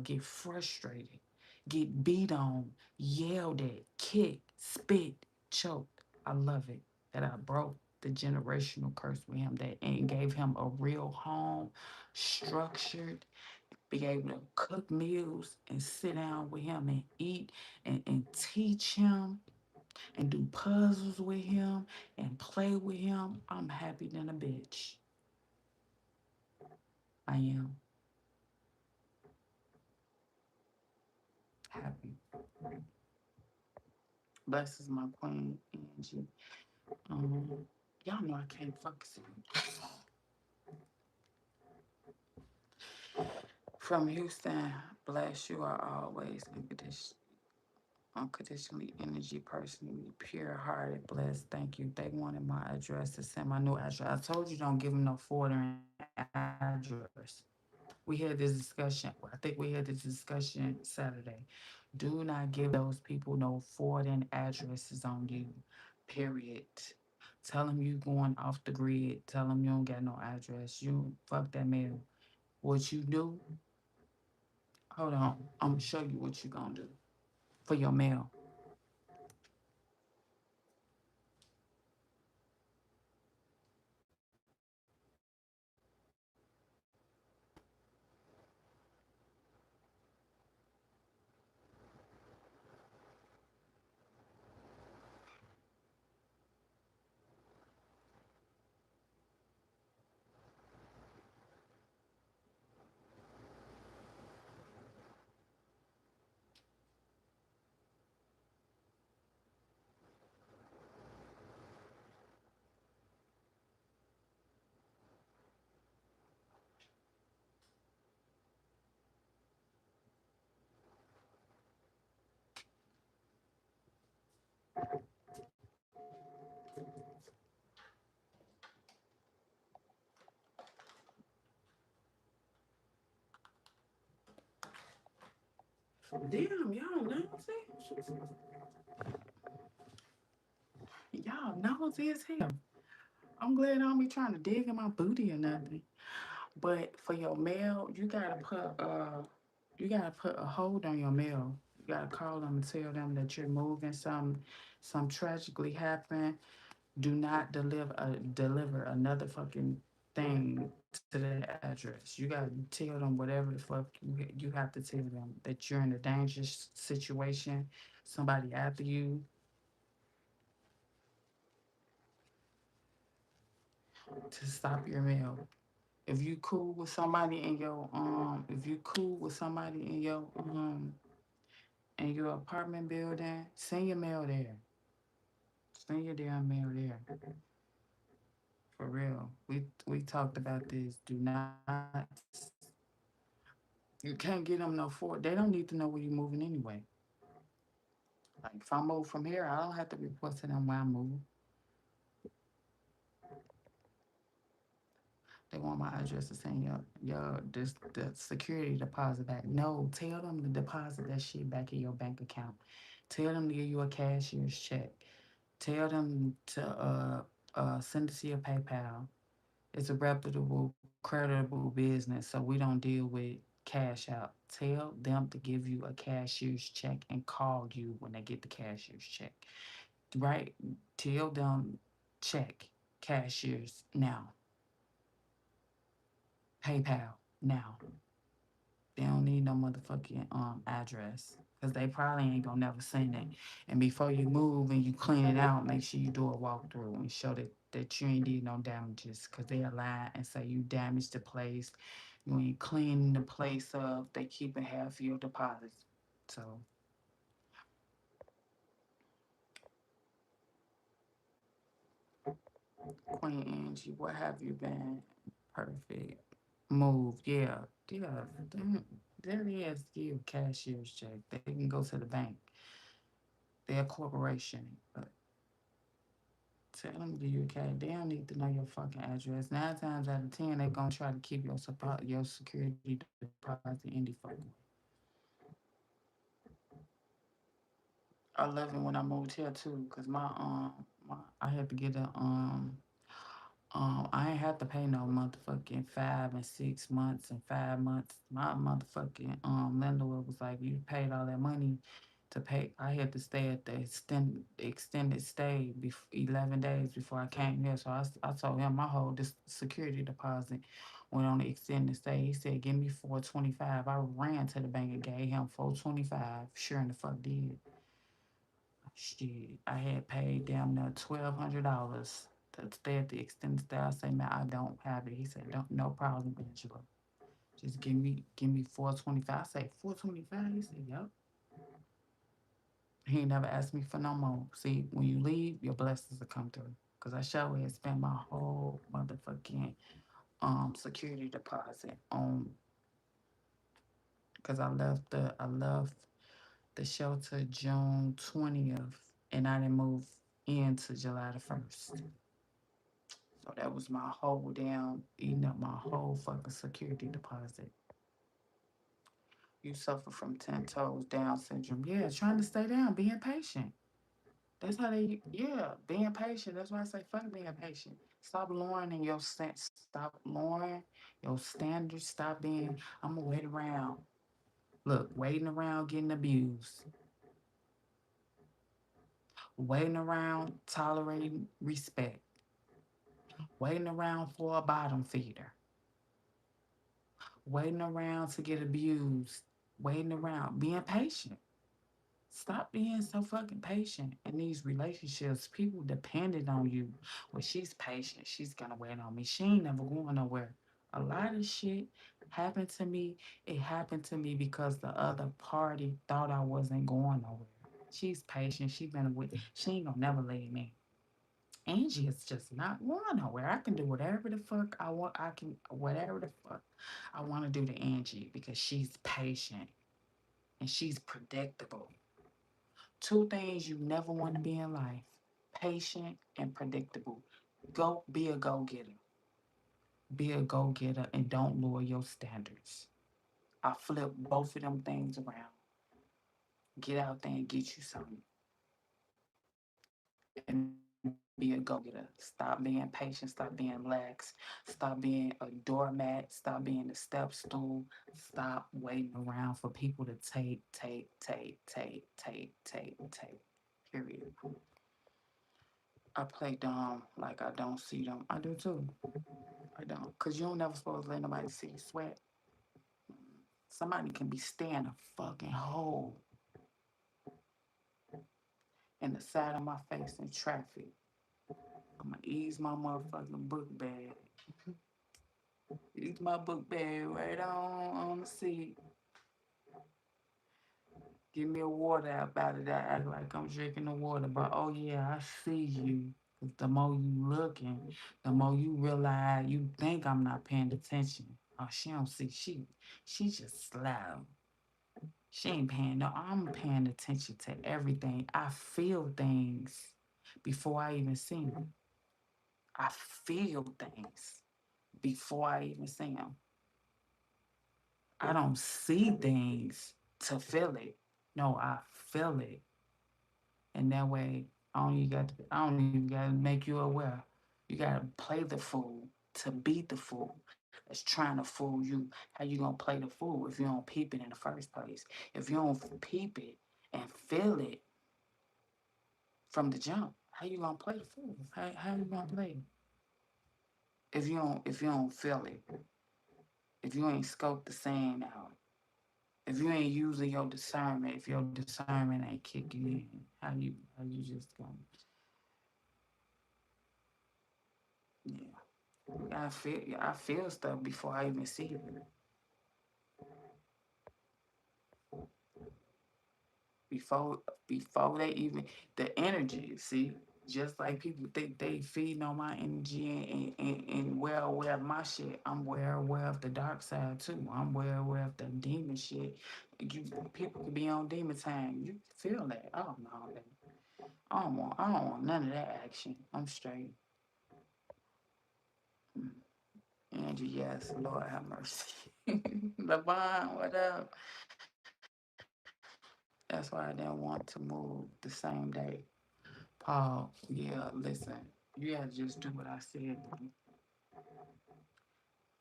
get frustrated, get beat on, yelled at, kicked, spit, choked. I love it that I broke the generational curse with him that and gave him a real home, structured, be able to cook meals and sit down with him and eat and teach him and do puzzles with him and play with him. I'm happy than a bitch. I am happy. Blesses my queen, Angie. Y'all know I can't focus. From Houston, bless you are always unconditionally energy, personally, pure hearted, blessed. Thank you. They wanted my address to send my new address. I told you don't give them no forwarding address. We had this discussion. I think we had this discussion Saturday. Do not give those people no forwarding addresses on you. Period. Tell them you going off the grid. Tell them you don't got no address. You fuck that mail. What you do? Hold on. I'm gonna show you what you gonna do for your mail. Damn, y'all nosy. Y'all nosy as hell. I'm glad I don't be trying to dig in my booty or nothing. But for your mail, you gotta put a hold on your mail. You gotta call them and tell them that you're moving. Some tragically happened. Do not deliver another fucking thing to that address. You gotta tell them whatever the fuck you have to tell them that you're in a dangerous situation. Somebody after you to stop your mail. If you cool with somebody in your if you cool with somebody in your apartment building, send your mail there. Send your damn mail there. For real. We talked about this. Do not. You can't get them no for. They don't need to know where you're moving anyway. Like if I move from here, I don't have to report to them where I move. They want my address to send your this the security deposit back. No, tell them to deposit that shit back in your bank account. Tell them to give you a cashier's check. Tell them to send it to your PayPal. It's a reputable, creditable business, so we don't deal with cash out. Tell them to give you a cashier's check and call you when they get the cashier's check. Right? Tell them check, cashiers now, PayPal now. They don't need no motherfucking address because they probably ain't gonna never send it. And before you move and you clean it out, make sure you do a walkthrough and show that you ain't did no damages because they'll lie and say you damaged the place. You ain't cleaning the place up. They keeping half of your deposits. So Queen Angie, what have you been? Perfect. Move, yeah, yeah. There is give cashier's check. They can go to the bank. They're a corporation, but tell them to you okay. They don't need to know your fucking address. 9 times out of 10, they gonna try to keep your security deposit in the fucking way. I love it when I moved here too, cause my I had to get a I ain't have to pay no motherfucking 5 and 6 months and 5 months. My motherfucking landlord was like, you paid all that money to pay. I had to stay at the extended stay 11 days before I came here. So I told him my whole security deposit went on the extended stay. He said, give me 425. I ran to the bank and gave him 425. Sure in the fuck did. Shit, I had paid damn near $1,200 to stay at the extended stay. I say, man, I don't have it. He said, don't, no problem, Angela. Just give me 425. I say 425. He said, yep. He ain't never asked me for no more. See, when you leave, your blessings will come through. Cause I sure had spent my whole motherfucking security deposit on. Cause I left the shelter June 20th, and I didn't move into July 1st. So that was my whole damn eating up my whole fucking security deposit. You suffer from 10 toes down syndrome. Yeah, trying to stay down, being patient. That's how yeah, being patient. That's why I say fuck being patient. Stop lowering your stop lowering your standards. Stop being, I'm gonna wait around. Look, waiting around getting abused, waiting around tolerating respect, waiting around for a bottom feeder, waiting around to get abused, waiting around, being patient. Stop being so fucking patient in these relationships. People depended on you. Well, she's patient. She's gonna wait on me. She ain't never going nowhere. A lot of shit happened to me. It happened to me because the other party thought I wasn't going nowhere. She's patient. She been with. She ain't gonna never leave me. Angie is just not going nowhere. I can do whatever the fuck I want. I can whatever the fuck I want to do to Angie because she's patient and she's predictable. Two things you never want to be in life: patient and predictable. Go be a go getter. Be a go getter and don't lower your standards. I flip both of them things around. Get out there and get you something and be a go getter. Stop being patient. Stop being lax. Stop being a doormat. Stop being a step stool. Stop waiting around for people to take. Period. I play dumb like I don't see them. I do too. I don't. Because you don't never supposed to let nobody see you sweat. Somebody can be staring a fucking hole in the side of my face in traffic. I'm going to ease my motherfucking book bag. Ease my book bag right on the seat. Give me a water out of it. I act like I'm drinking the water. But oh yeah, I see you. The more you looking, the more you realize you think I'm not paying attention. Oh, she don't see. She just slow. She ain't paying no. I'm paying attention to everything. I feel things before I even see them. I feel things before I even see them. I don't see things to feel it. No, I feel it, and that way, I don't even got to make you aware. You got to play the fool to be the fool that's trying to fool you. How you gonna play the fool if you don't peep it in the first place? If you don't peep it and feel it from the jump, how you gonna play the fool? How you gonna play it if you don't feel it? If you ain't scope the sand out? If you ain't using your discernment, if your discernment ain't kicking in, how you just gonna yeah. I feel stuff before I even see it. Before before they even the energy, see, just like people think they feeding on my energy and well aware of my shit, I'm well aware of the dark side too. I'm well aware of the demon shit. You people can be on demon time. You feel that. Oh no, I don't want none of that action. I'm straight. Mm. Angie, yes, Lord have mercy. Levon, what up? That's why I didn't want to move the same day. Paul, yeah, listen, you gotta just do what I said.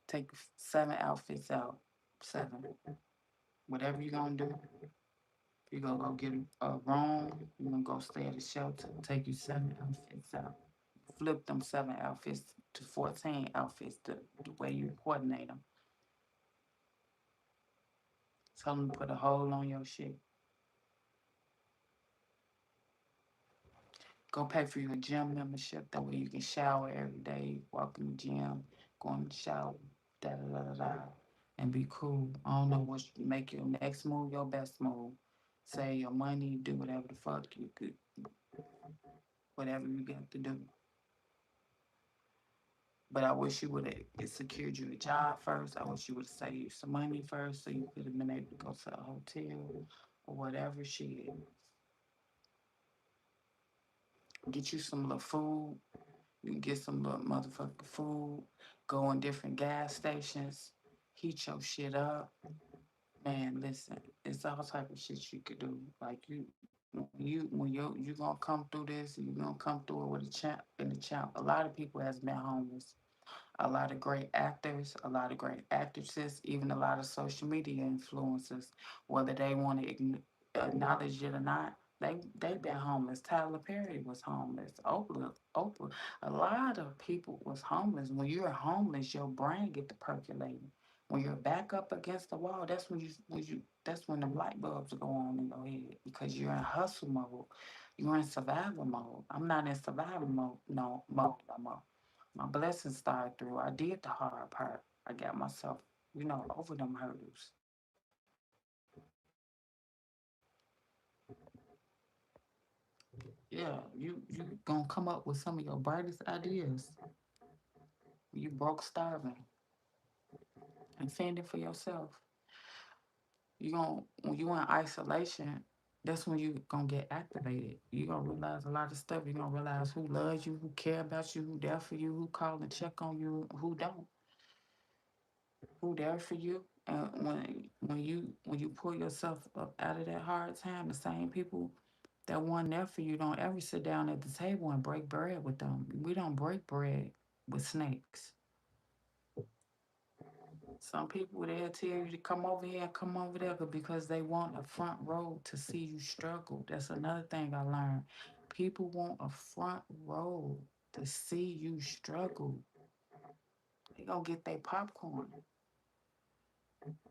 Take 7 outfits out. 7. Whatever you're gonna do, you're gonna go get a room, you're gonna go stay at a shelter, take you 7 outfits out. Flip them 7 outfits to 14 outfits the way you coordinate them. Tell them to put a hold on your shit. Go pay for your gym membership. That way you can shower every day, walk in the gym, go in the shower, da da da da da, and be cool. I don't know what make your next move your best move. Save your money, do whatever the fuck you could, whatever you got to do. But I wish you would have secured you a job first. I wish you would have saved you some money first so you could have been able to go to a hotel or whatever shit. Get you some little food. You can get some little motherfucking food, go in different gas stations, heat your shit up. Man, listen, it's all type of shit you could do. Like when you gonna come through this, you gonna come through it with a champ in the champ. A lot of people has been homeless. A lot of great actors, a lot of great actresses, even a lot of social media influencers, whether they want to acknowledge it or not. They've been homeless. Tyler Perry was homeless. Oprah. A lot of people was homeless. When you're homeless, your brain get to percolating. When you're back up against the wall, that's when the light bulbs go on in your head because you're in hustle mode. You're in survival mode. I'm not in survival mode no more. My blessings started through. I did the hard part. I got myself, over them hurdles. Yeah, you gonna come up with some of your brightest ideas. You broke, starving, and fending for yourself. You gonna when you in isolation, that's when you gonna get activated. You gonna realize a lot of stuff. You gonna realize who loves you, who care about you, who there for you, who call and check on you, who don't, who there for you. And when you pull yourself up out of that hard time, the same people that one there for you don't ever sit down at the table and break bread with them. We don't break bread with snakes. Some people they'll tell you to come over here, come over there because they want a front row to see you struggle. That's another thing I learned. People want a front row to see you struggle. They gonna get their popcorn,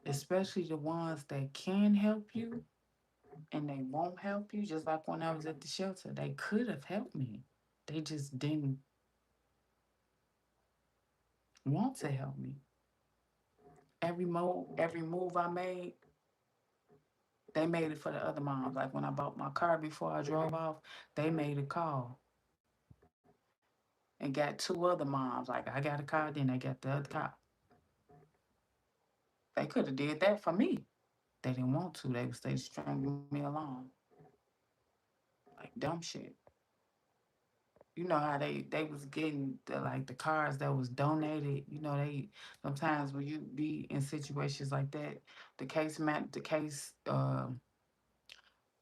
especially the ones that can help you and they won't help you. Just like when I was at the shelter, they could have helped me. They just didn't want to help me. Every move I made, they made it for the other moms. Like when I bought my car before I drove off, they made a call. and got two other moms. Like I got a car, then they got the other car. They could have did that for me. They didn't want to. They was they stringing me along. Like dumb shit. You know how they was getting like the cars that was donated. You know they sometimes when you be in situations like that, the case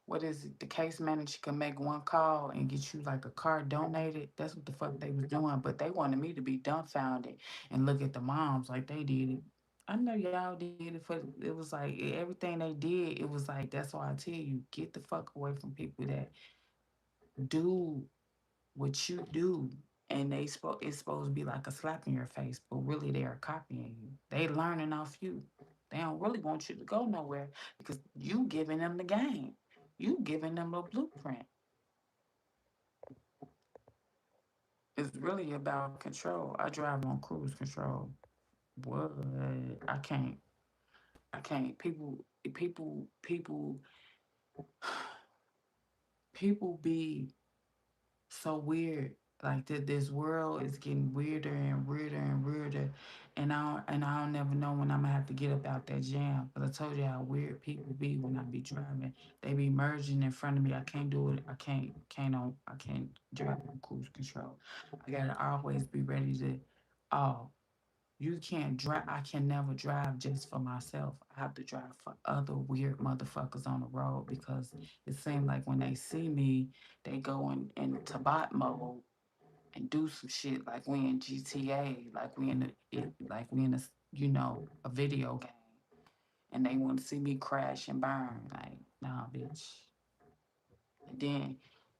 what is it? The case manager can make one call and get you like a car donated. That's what the fuck they was doing. But they wanted me to be dumbfounded and look at the moms like they did it. I know y'all did it for. It was like everything they did. It was like that's why I tell you, get the fuck away from people that do what you do, and it's supposed to be like a slap in your face, but really they are copying you. They learning off you. They don't really want you to go nowhere because you giving them the game. You giving them a blueprint. It's really about control. I drive on cruise control. What? I can't. I can't. People be so weird. Like this world is getting weirder and weirder and weirder, and I don't never know when I'm gonna have to get up out that jam. But I told you how weird people be when I be driving. They be merging in front of me. I can't do it. I can't drive on cruise control. I gotta always be ready to. Oh, you can't drive. I can never drive just for myself. I have to drive for other weird motherfuckers on the road because it seems like when they see me, they go into bot mode and do some shit like we in GTA, like we in a a video game, and they want to see me crash and burn. Like, nah, bitch. And then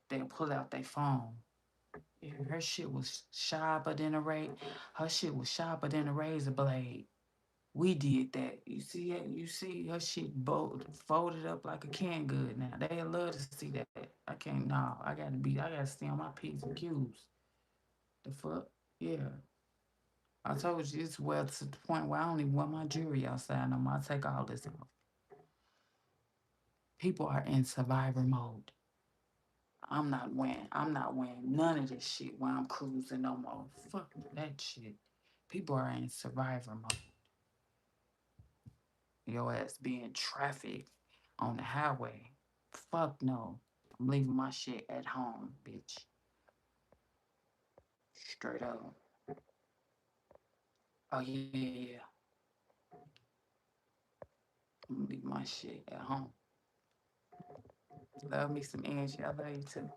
they'll pull out their phone. Yeah, her shit was sharper than a razor. Her shit was sharper than a razor blade. We did that. You see it? You see her shit folded up like a canned good now. They love to see that. I can't. No, I gotta stay on my P's and Q's. The fuck? Yeah. I told you it's well to the point where I don't even want my jewelry outside no more. I take all this off. People are in survivor mode. I'm not wearing none of this shit while I'm cruising no more. Fuck that shit. People are in survivor mode. Your ass being trafficked on the highway. Fuck no. I'm leaving my shit at home, bitch. Straight up. Oh yeah. I'm gonna leave my shit at home. Love me some Angie. I love you too.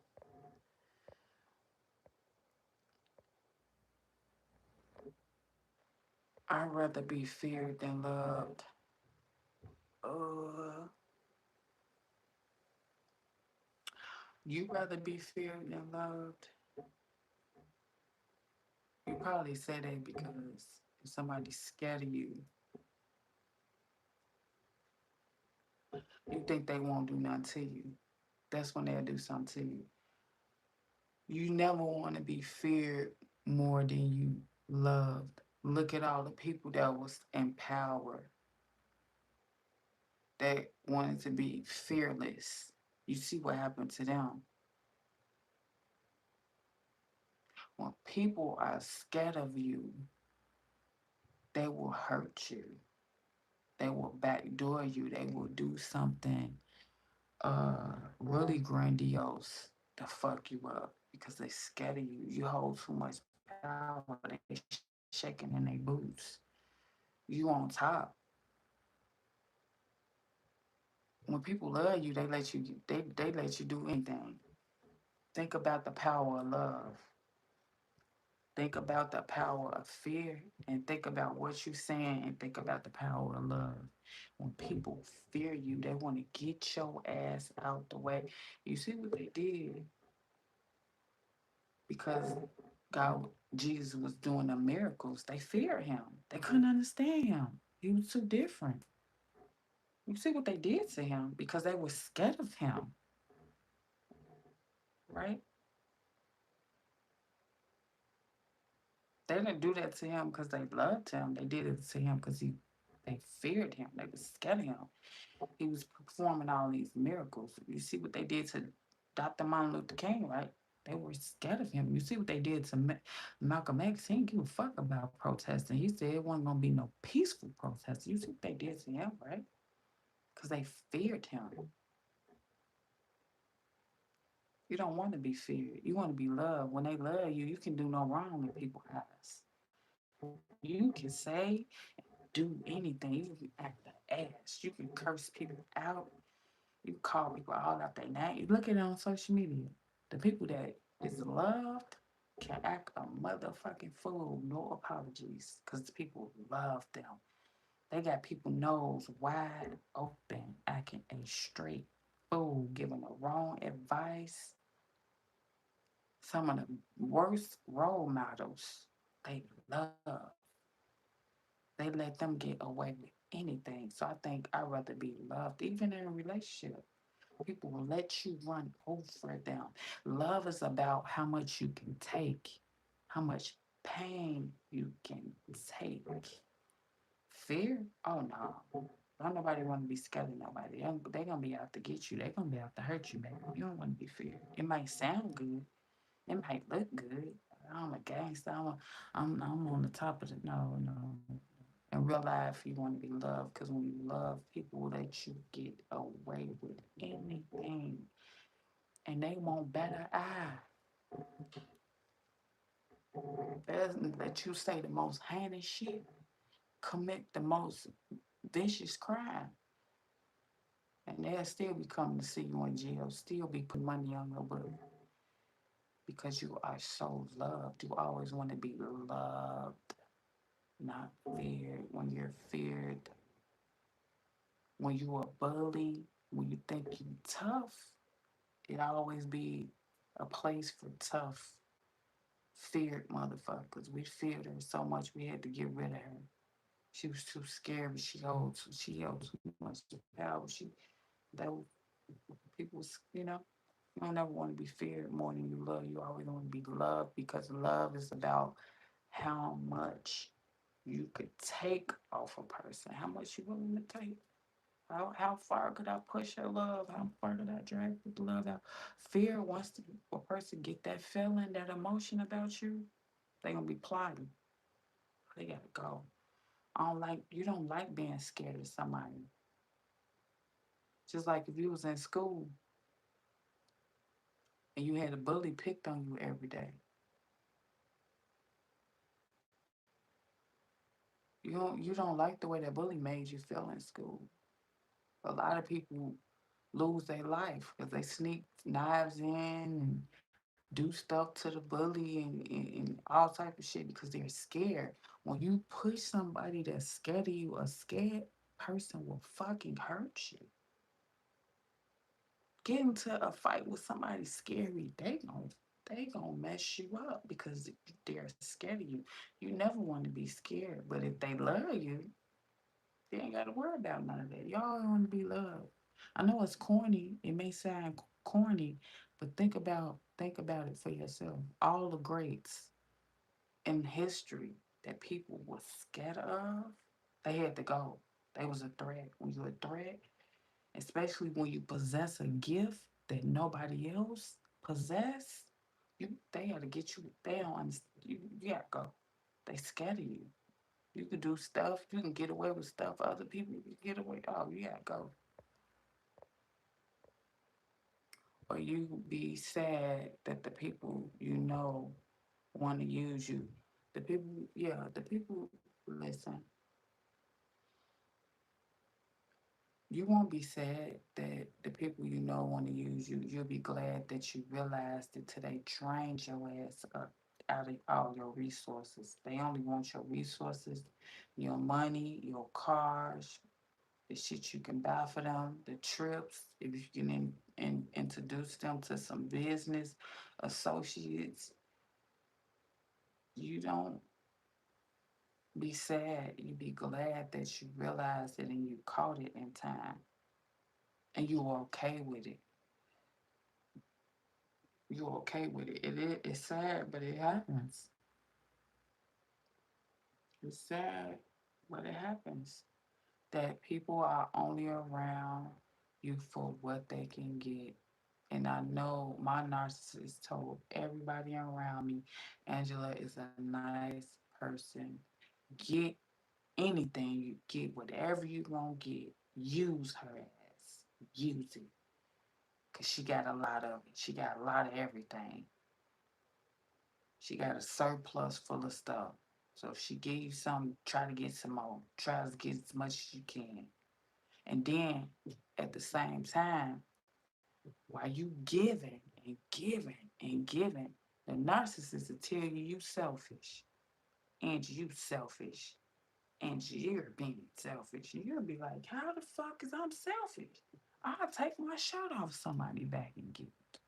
I'd rather be feared than loved. Uh, you rather be feared than loved? You probably say that because if somebody's scared of you, you think they won't do nothing to you. That's when they'll do something to you. You never want to be feared more than you loved. Look at all the people that was in power that wanted to be fearless. You see what happened to them. When people are scared of you, they will hurt you. They will backdoor you. They will do something really grandiose to fuck you up because they scared of you. You hold too much power. They shaking in their boots. You on top. When people love you, they let you do anything. Think about the power of love. Think about the power of fear and think about what you're saying and think about the power of love. When people fear you, they want to get your ass out the way. You see what they did because God, Jesus was doing the miracles. They feared him. They couldn't understand him. He was too different. You see what they did to him because they were scared of him, right? They didn't do that to him because they loved him. They did it to him because they feared him. They were scared of him. He was performing all these miracles. You see what they did to Dr. Martin Luther King, right? They were scared of him. You see what they did to Malcolm X? He didn't give a fuck about protesting. He said it wasn't gonna be no peaceful protest. You see what they did to him, right? Because they feared him. You don't want to be feared. You want to be loved. When they love you, you can do no wrong in people's eyes. You can say, do anything. You can act the ass. You can curse people out. You call people all out their name. You look at it on social media. The people that is loved can act a motherfucking fool. No apologies, because the people love them. They got people nose wide open, acting a straight fool, giving the wrong advice. Some of the worst role models they love. They let them get away with anything. So I think I'd rather be loved, even in a relationship. People will let you run over them. Love is about how much you can take, how much pain you can take. Fear? Oh no. Don't nobody want to be scared of nobody. They gonna be out to get you. They gonna be out to hurt you, baby. You don't want to be feared. It might sound good. It might look good. I'm a gangster. I'm on the top of the no. In real life, you want to be loved because when you love, people will let you get away with anything, and they won't bat an eye. They'll let you say the most heinous shit, commit the most vicious crime, and they'll still be coming to see you in jail, still be putting money on your book because you are so loved. You always want to be loved, not feared. When you're feared, when you are bullied, when you think you tough, it always be a place for tough, feared motherfuckers. We feared her so much we had to get rid of her. She was too scary. She held too much power. People was, you don't ever want to be feared more than you love. You always want to be loved because love is about how much you could take off a person, how much you willing to take. How far could I push your love? How far could I drag the love out? Fear, once a person get that feeling, that emotion about you, they gonna be plotting. They gotta go. You don't like being scared of somebody. Just like if you was in school and you had a bully picked on you every day. You don't like the way that bully made you feel in school. A lot of people lose their life because they sneak knives in and do stuff to the bully and all type of shit because they're scared. When you push somebody that's scared of you, a scared person will fucking hurt you. Get into a fight with somebody scary, they gonna mess you up because they're scared of you. You never want to be scared, but if they love you, they ain't got to worry about none of that. Y'all want to be loved. I know it's corny. It may sound corny, but think about it for yourself. All the greats in history that people were scared of, they had to go. They was a threat. When you're a threat, especially when you possess a gift that nobody else possess, they gotta get you. They don't understand. You gotta go. They scared of you. You can do stuff. You can get away with stuff other people can get away. Oh, you gotta go. Or you be sad that the people you know want to use you. The people, listen, you won't be sad that the people you know want to use you. You'll be glad that you realized that today drained your ass up out of all your resources. They only want your resources, your money, your cars, the shit you can buy for them, the trips, if you can introduce them to some business associates. You don't be sad. You be glad that you realized it and you caught it in time and you were okay with it. You're okay with it. It's sad, but it happens. It's sad, but it happens. That people are only around you for what they can get. And I know my narcissist told everybody around me, Angela is a nice person. Get anything you get, whatever you gonna get, use her ass. Use it. Cause she got a lot of it. She got a lot of everything. She got a surplus full of stuff. So if she give you something, try to get some more. Try to get as much as you can. And then at the same time, while you giving and giving and giving, the narcissist will tell you selfish. And you selfish. And you're being selfish. And you'll be like, how the fuck is I'm selfish? I'll take my shirt off somebody back and give it.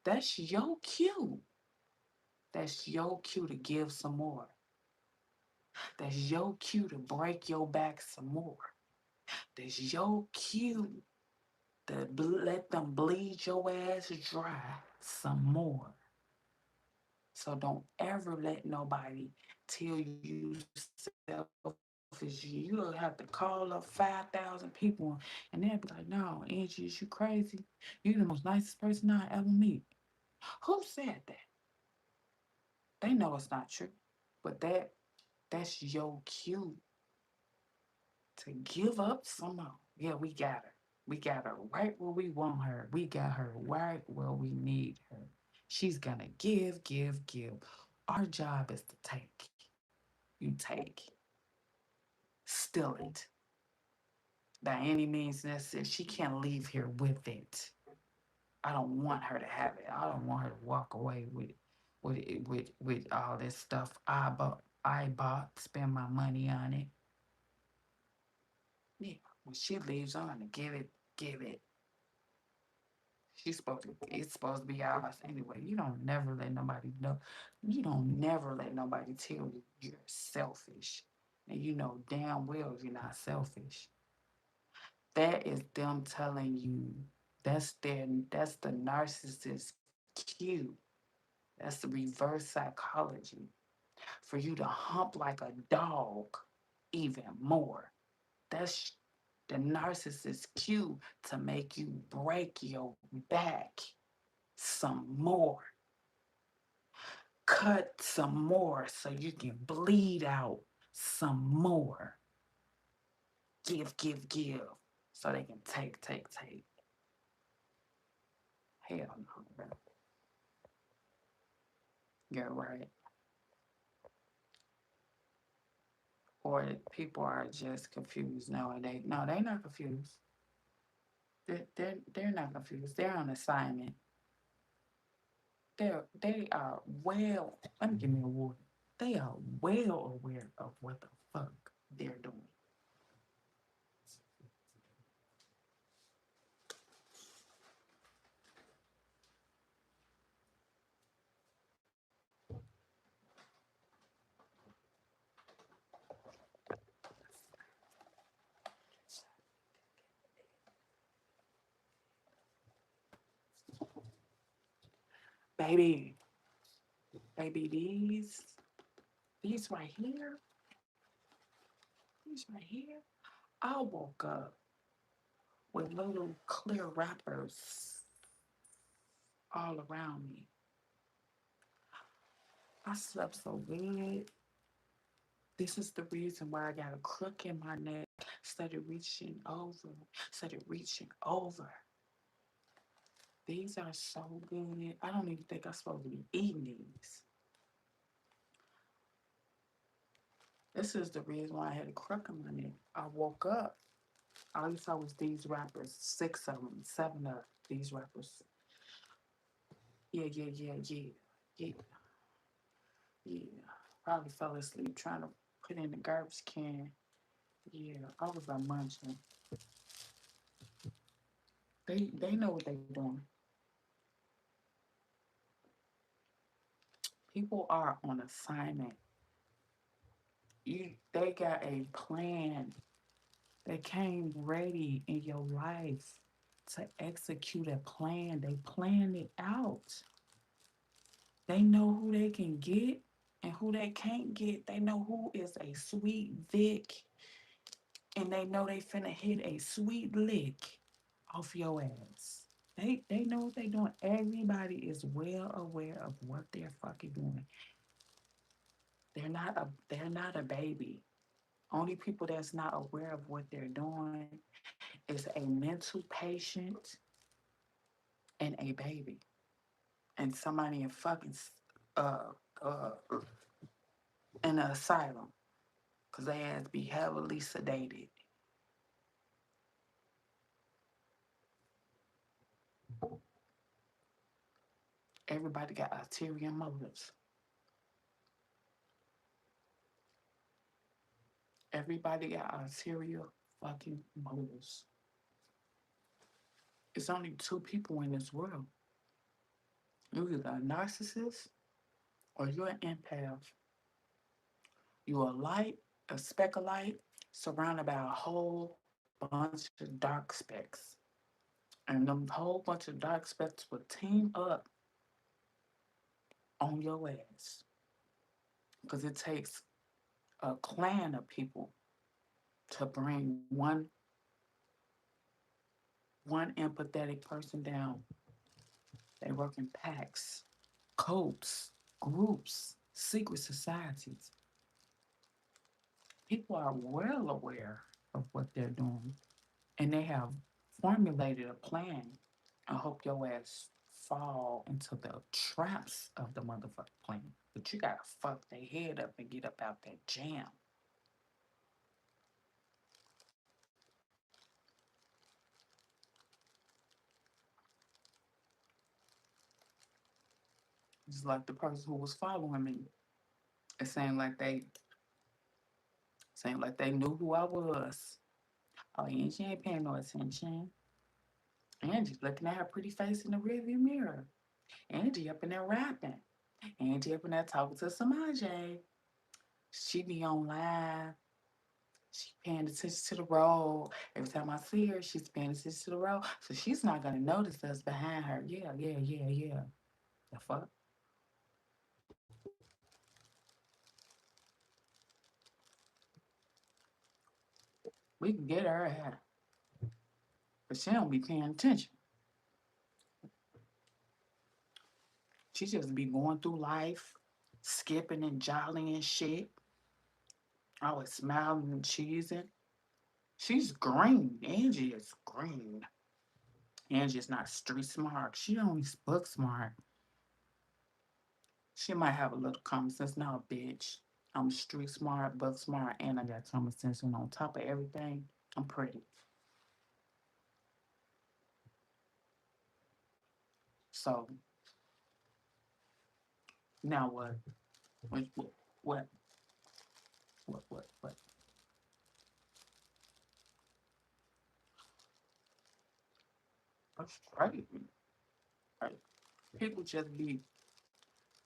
That's your cue. That's your cue to give some more. That's your cue to break your back some more. That's your cue to let them bleed your ass dry some more. So don't ever let nobody tell you selfish. You'll have to call up 5,000 people and they'll be like, no, Angie, is you crazy? You the most nicest person I ever meet. Who said that? They know it's not true. But that's your cue to give up some more. Yeah, we got her. We got her right where we want her. We got her right where we need her. She's gonna give, give, give. Our job is to take. You take. Steal it. By any means necessary. She can't leave here with it. I don't want her to have it. I don't want her to walk away with all this stuff I bought, spend my money on it. Yeah. When she leaves, I'm gonna give it, give it. It's supposed to be ours anyway. You don't never let nobody know. You don't never let nobody tell you you're selfish. And you know damn well you're not selfish. That is them telling you that's the narcissist cue. That's the reverse psychology for you to hump like a dog even more. That's the narcissist cue to make you break your back some more. Cut some more so you can bleed out some more. Give, give, give. So they can take, take, take. Hell no, bro. You're right. Or people are just confused nowadays. No, they're not confused. They're not confused. They're on assignment. They are well. Let me give me a word. They are well aware of what the fuck they're doing. Baby, baby, these right here, these right here. I woke up with little clear wrappers all around me. I slept so good. This is the reason why I got a crook in my neck. Started reaching over, started reaching over. These are so good. I don't even think I'm supposed to be eating these. This is the reason why I had a crook in my neck. I woke up. All I saw was these wrappers, six of them, seven of these wrappers. Yeah, yeah, yeah, yeah, yeah, yeah. Probably fell asleep trying to put in the garbage can. Yeah, I was a munching. They know what they're doing. People are on assignment. They got a plan. They came ready in your life to execute a plan. They planned it out. They know who they can get and who they can't get. They know who is a sweet Vic, and they know they finna hit a sweet lick off your ass. They know what they're doing. Everybody is well aware of what they're fucking doing. They're not a baby. Only people that's not aware of what they're doing is a mental patient and a baby. And somebody in fucking uh uh in an asylum because they had to be heavily sedated. Everybody got ulterior motives. Everybody got ulterior fucking motives. It's only two people in this world. You're either a narcissist or you're an empath. You're a light, a speck of light, surrounded by a whole bunch of dark specks. And them whole bunch of dark specks will team up on your ass. Because it takes a clan of people to bring one empathetic person down. They work in packs, cults, groups, secret societies. People are well aware of what they're doing, and they have formulated a plan. I hope your ass fall into the traps of the motherfucking plan. But you gotta fuck their head up and get up out that jam. Just like the person who was following me. It seemed like they knew who I was. Oh, yeah, she ain't paying no attention. Angie's looking at her pretty face in the rearview mirror. Angie up in there rapping. Angie up in there talking to Samaj. She be on live. She paying attention to the road. Every time I see her, she's paying attention to the road. So she's not gonna notice us behind her. Yeah, yeah, yeah, yeah. The fuck? We can get her at, but she don't be paying attention. She just be going through life, skipping and jollying and shit. Always smiling and cheesing. She's green. Angie is green. Angie's not street smart. She only book smart. She might have a little common sense. Now, bitch, I'm street smart, book smart, and I got common sense. And on top of everything, I'm pretty. So now what? What? What? What? That's crazy. Right? People just be.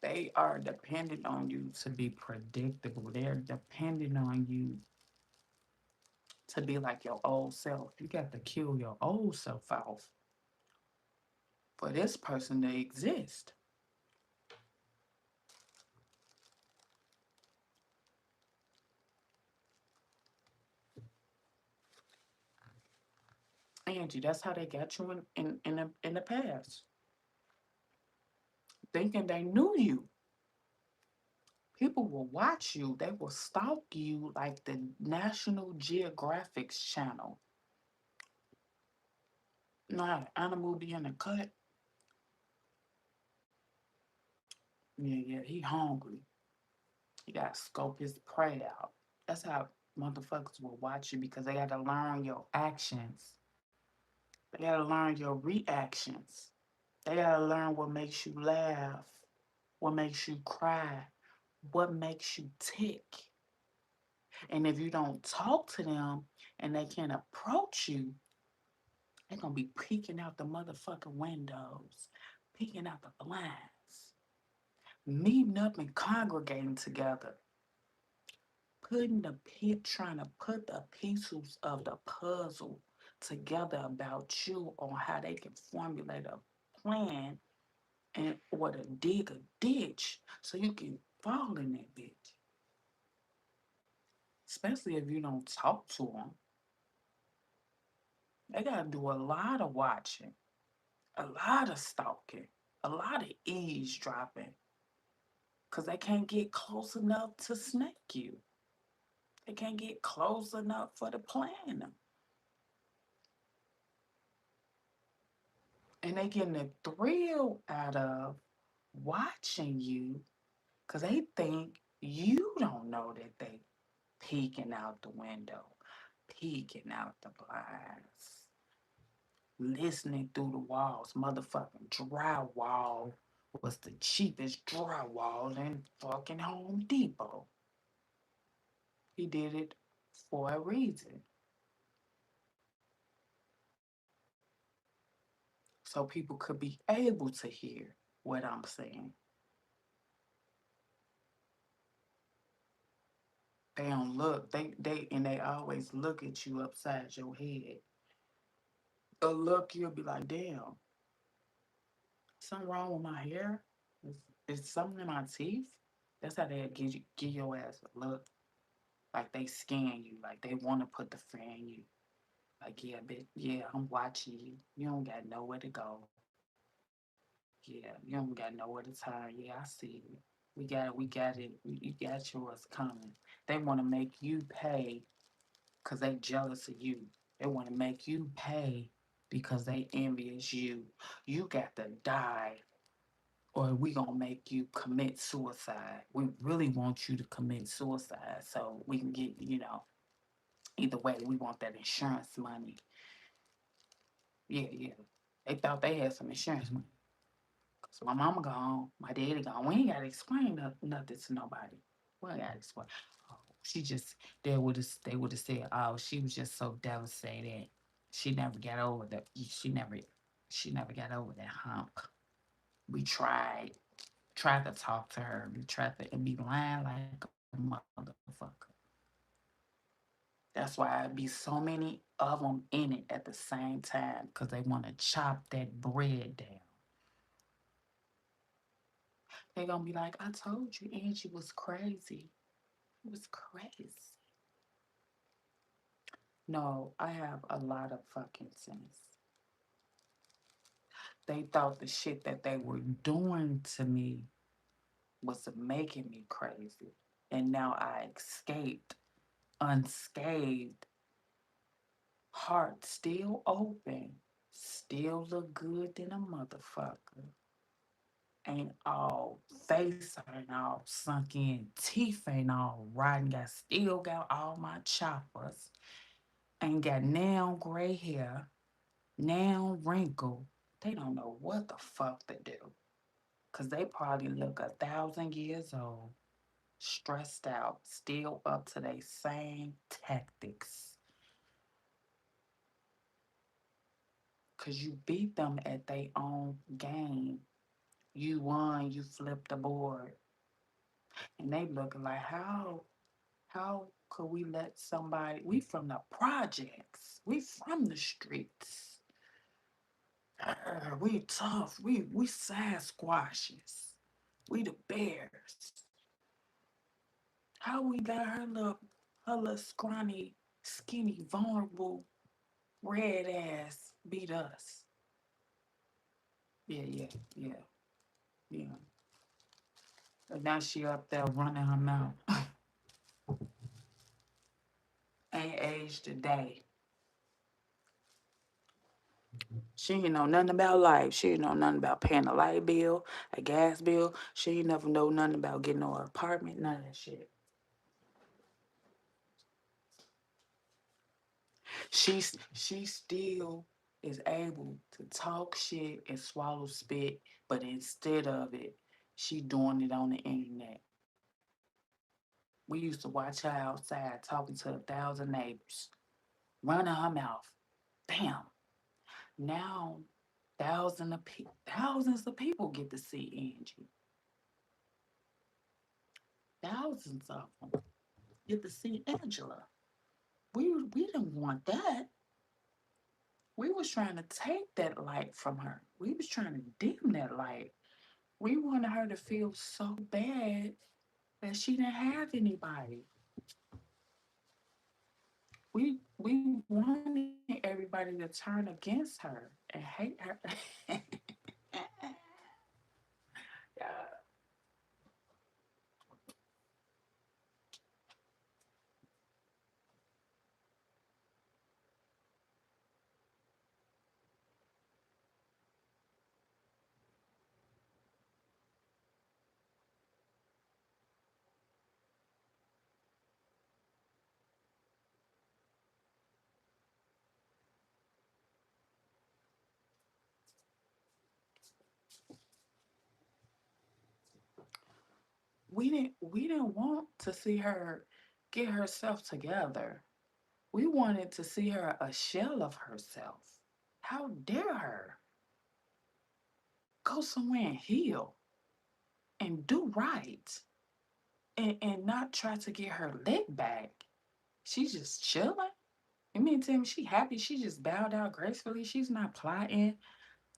They are dependent on you to be predictable. They're dependent on you to be like your old self. You got to kill your old self off for this person to exist. Angie, that's how they got you in the past, thinking they knew you. People will watch you. They will stalk you like the National Geographic's channel. Nah, animal be in the cut. Yeah, he hungry. He got to scope his prey out. That's how motherfuckers will watch you because they got to learn your actions. They got to learn your reactions. They got to learn what makes you laugh, what makes you cry, what makes you tick. And if you don't talk to them and they can't approach you, they're gonna be peeking out the motherfucking windows, peeking out the blinds, meeting up and congregating together, trying to put the pieces of the puzzle together about you on how they can formulate a plan and or to dig a ditch so you can fall in that bitch. Especially if you don't talk to them, they gotta do a lot of watching. a lot of stalking, a lot of eavesdropping, because they can't get close enough to snake you. They can't get close enough for the plan. And they getting a thrill out of watching you because they think you don't know that they peeking out the window, peeking out the blinds, listening through the walls. Motherfucking drywall was the cheapest drywall in fucking Home Depot. He did it for a reason. So people could be able to hear what I'm saying. They don't look, they always look at you upside your head. A look, you'll be like, damn, something wrong with my hair? Is something in my teeth? That's how they give your ass a look. Like they scan you, like they want to put the fear in you. Like, yeah, bitch, yeah, I'm watching you. You don't got nowhere to go. Yeah, you don't got nowhere to turn. Yeah, I see you. We got it. You got yours coming. They want to make you pay because they jealous of you. They want to make you pay because they envious you. You got to die or we gonna make you commit suicide. We really want you to commit suicide so we can get, either way, we want that insurance money. Yeah, yeah. They thought they had some insurance money. So my mama gone, my daddy gone. We ain't gotta explain nothing to nobody. We ain't gotta explain. Oh, she just they would have said, oh, she was just so devastated. She never got over the she never got over that hump. We tried to talk to her. We tried to and be lying like a motherfucker. That's why I be so many of them in it at the same time because they want to chop that bread down. They gonna be like, I told you Angie was crazy. It was crazy. No, I have a lot of fucking sense. They thought the shit that they were doing to me was making me crazy. And now I escaped unscathed, heart still open, still look good than a motherfucker. Ain't all face ain't all sunk in, teeth ain't all rotten, still got all my choppers, ain't got now gray hair, now wrinkle. They don't know what the fuck to do. Cause they probably look 1,000 years old, stressed out, still up to their same tactics. Cause you beat them at their own game. You won, you flipped the board. And they looking like how could we let somebody we from the projects. We from the streets. We tough. We Sasquatches. We the bears. How we let her little scrawny, skinny, vulnerable, red ass beat us? Yeah, yeah, yeah, yeah. And now she up there running her mouth. Ain't aged a day. She ain't know nothing about life. She ain't know nothing about paying a light bill, a gas bill. She ain't never know nothing about getting no apartment, none of that shit. She still is able to talk shit and swallow spit, but instead of it, she doing it on the internet. We used to watch her outside talking to 1,000 neighbors, running her mouth. Damn. Now thousands of people get to see Angie. Thousands of them get to see Angela. We didn't want that. We was trying to take that light from her. We was trying to dim that light. We wanted her to feel so bad that she didn't have anybody. We wanted everybody to turn against her and hate her. We didn't want to see her get herself together. We wanted to see her a shell of herself. How dare her go somewhere and heal and do right and not try to get her leg back. She's just chilling. You mean to tell me she happy? She just bowed out gracefully. She's not plotting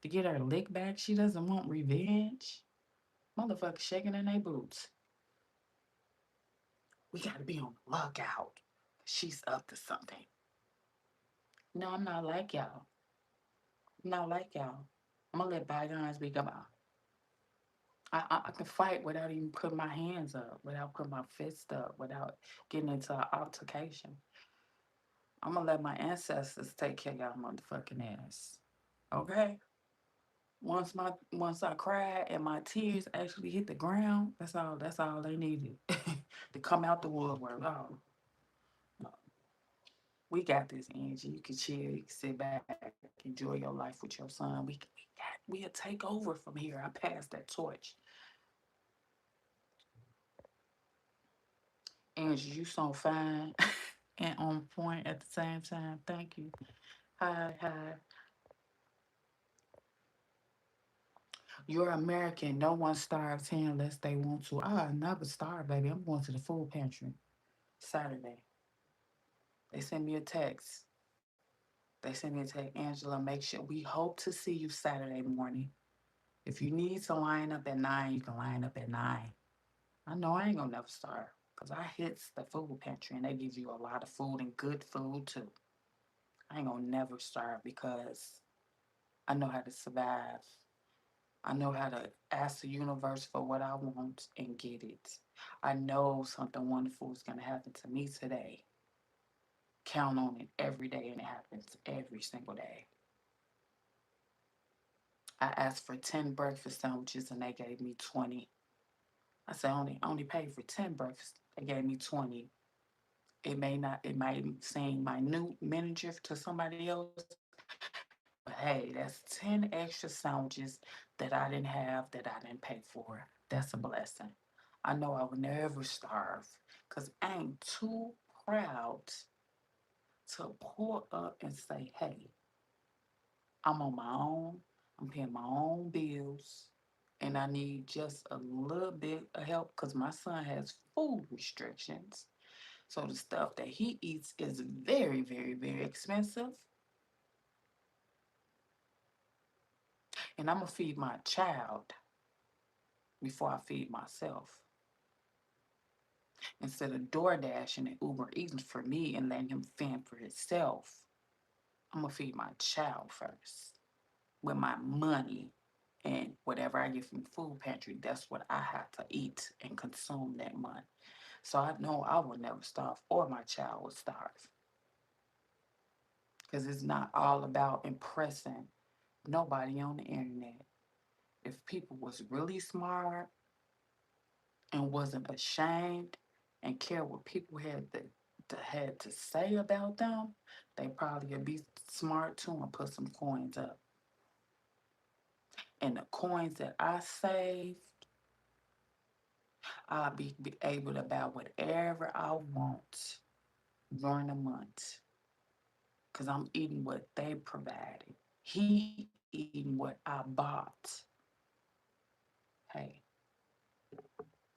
to get her lick back. She doesn't want revenge. Motherfucker shaking in their boots. We gotta be on the lookout. She's up to something. No, I'm not like y'all. I'm not like y'all. I'm gonna let bygones be gone. I can fight without even putting my hands up, without putting my fist up, without getting into an altercation. I'm gonna let my ancestors take care of y'all motherfucking ass. Okay? Once I cried and my tears actually hit the ground, that's all they needed to come out the woodwork. Oh, no. We got this, Angie. You can chill, you can sit back, enjoy your life with your son. We'll take over from here. I passed that torch. Angie, you so fine and on point at the same time. Thank you. Hi, hi. You're American. No one starves here unless they want to. I never starve, baby. I'm going to the food pantry Saturday. They sent me a text. They sent me a text, Angela, make sure we hope to see you Saturday morning. If you need to line up at 9, you can line up at 9. I know I ain't gonna never starve because I hits the food pantry and they give you a lot of food and good food too. I ain't gonna never starve because I know how to survive. I know how to ask the universe for what I want and get it. I know something wonderful is gonna happen to me today. Count on it every day and it happens every single day. I asked for 10 breakfast sandwiches and they gave me 20. I said I only paid for 10 breakfast. They gave me 20. It might seem minute miniature to somebody else, but hey, that's 10 extra sandwiches that I didn't have that I didn't pay for. That's a blessing. I know I would never starve because I ain't too proud to pull up and say, hey, I'm on my own. I'm paying my own bills. And I need just a little bit of help because my son has food restrictions. So the stuff that he eats is very, very, very expensive. And I'm going to feed my child before I feed myself. Instead of door dashing and Uber eating for me and letting him fend for himself, I'm going to feed my child first with my money and whatever I get from the food pantry, that's what I have to eat and consume that month. So I know I will never starve or my child will starve because it's not all about impressing nobody on the internet. If people was really smart and wasn't ashamed and care what people had to say about them, they probably would be smart too and put some coins up. And the coins that I saved, I'll be able to buy whatever I want during the month because I'm eating what they provided. He eating what I bought. Hey,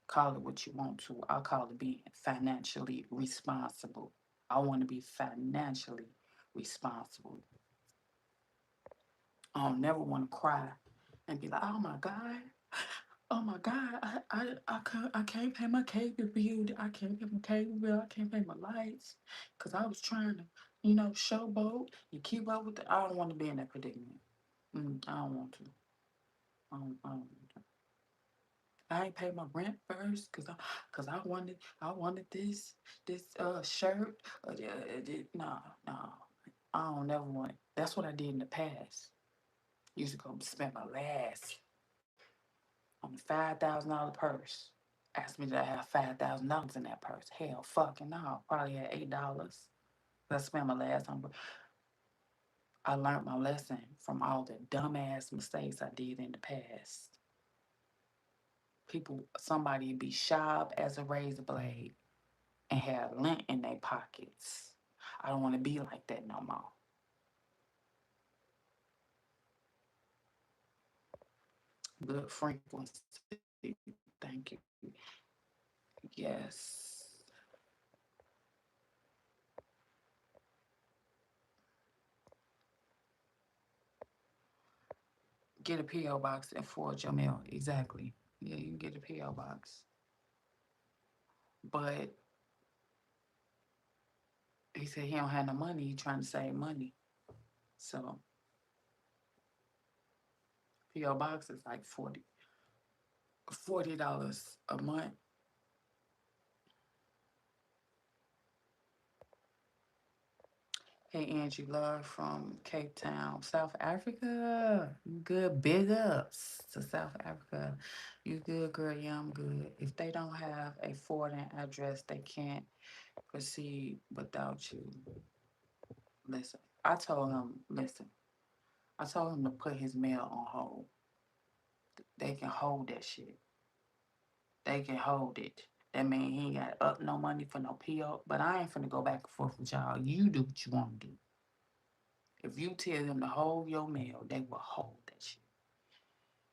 call it what you want to. I'll call it being financially responsible. I want to be financially responsible. I don't never want to cry and be like, oh my God, I can't pay my cable bill. I can't pay my cable bill. I can't pay my lights because I was trying to, showboat. You keep up with it. I don't want to be in that predicament. I don't want to. I don't want to. I ain't paid my rent first because I wanted this shirt. No, no, I don't never want it. That's what I did in the past. Used to go spend my last on a $5,000 purse. Asked me did I have $5,000 in that purse. Hell, fucking no. Probably had $8. I spent my last on. I learned my lesson from all the dumbass mistakes I did in the past. Somebody be sharp as a razor blade and have lint in their pockets. I don't want to be like that no more. Good frequency. Thank you. Yes. Get a P.O. box and forward your mail. Exactly. Yeah, you can get a P.O. box. But he said he don't have no money. He trying to save money. So P.O. box is like $40 a month. Hey Angie Love from Cape Town, South Africa. You good? Big ups to South Africa. You good, girl? Yeah, I'm good. If they don't have a forwarding address, they can't proceed without you. Listen, I told him, listen, I told him to put his mail on hold. They can hold that shit. They can hold it. That mean he ain't got up no money for no PO. But I ain't finna go back and forth with y'all. You do what you want to do. If you tell them to hold your mail, they will hold that shit.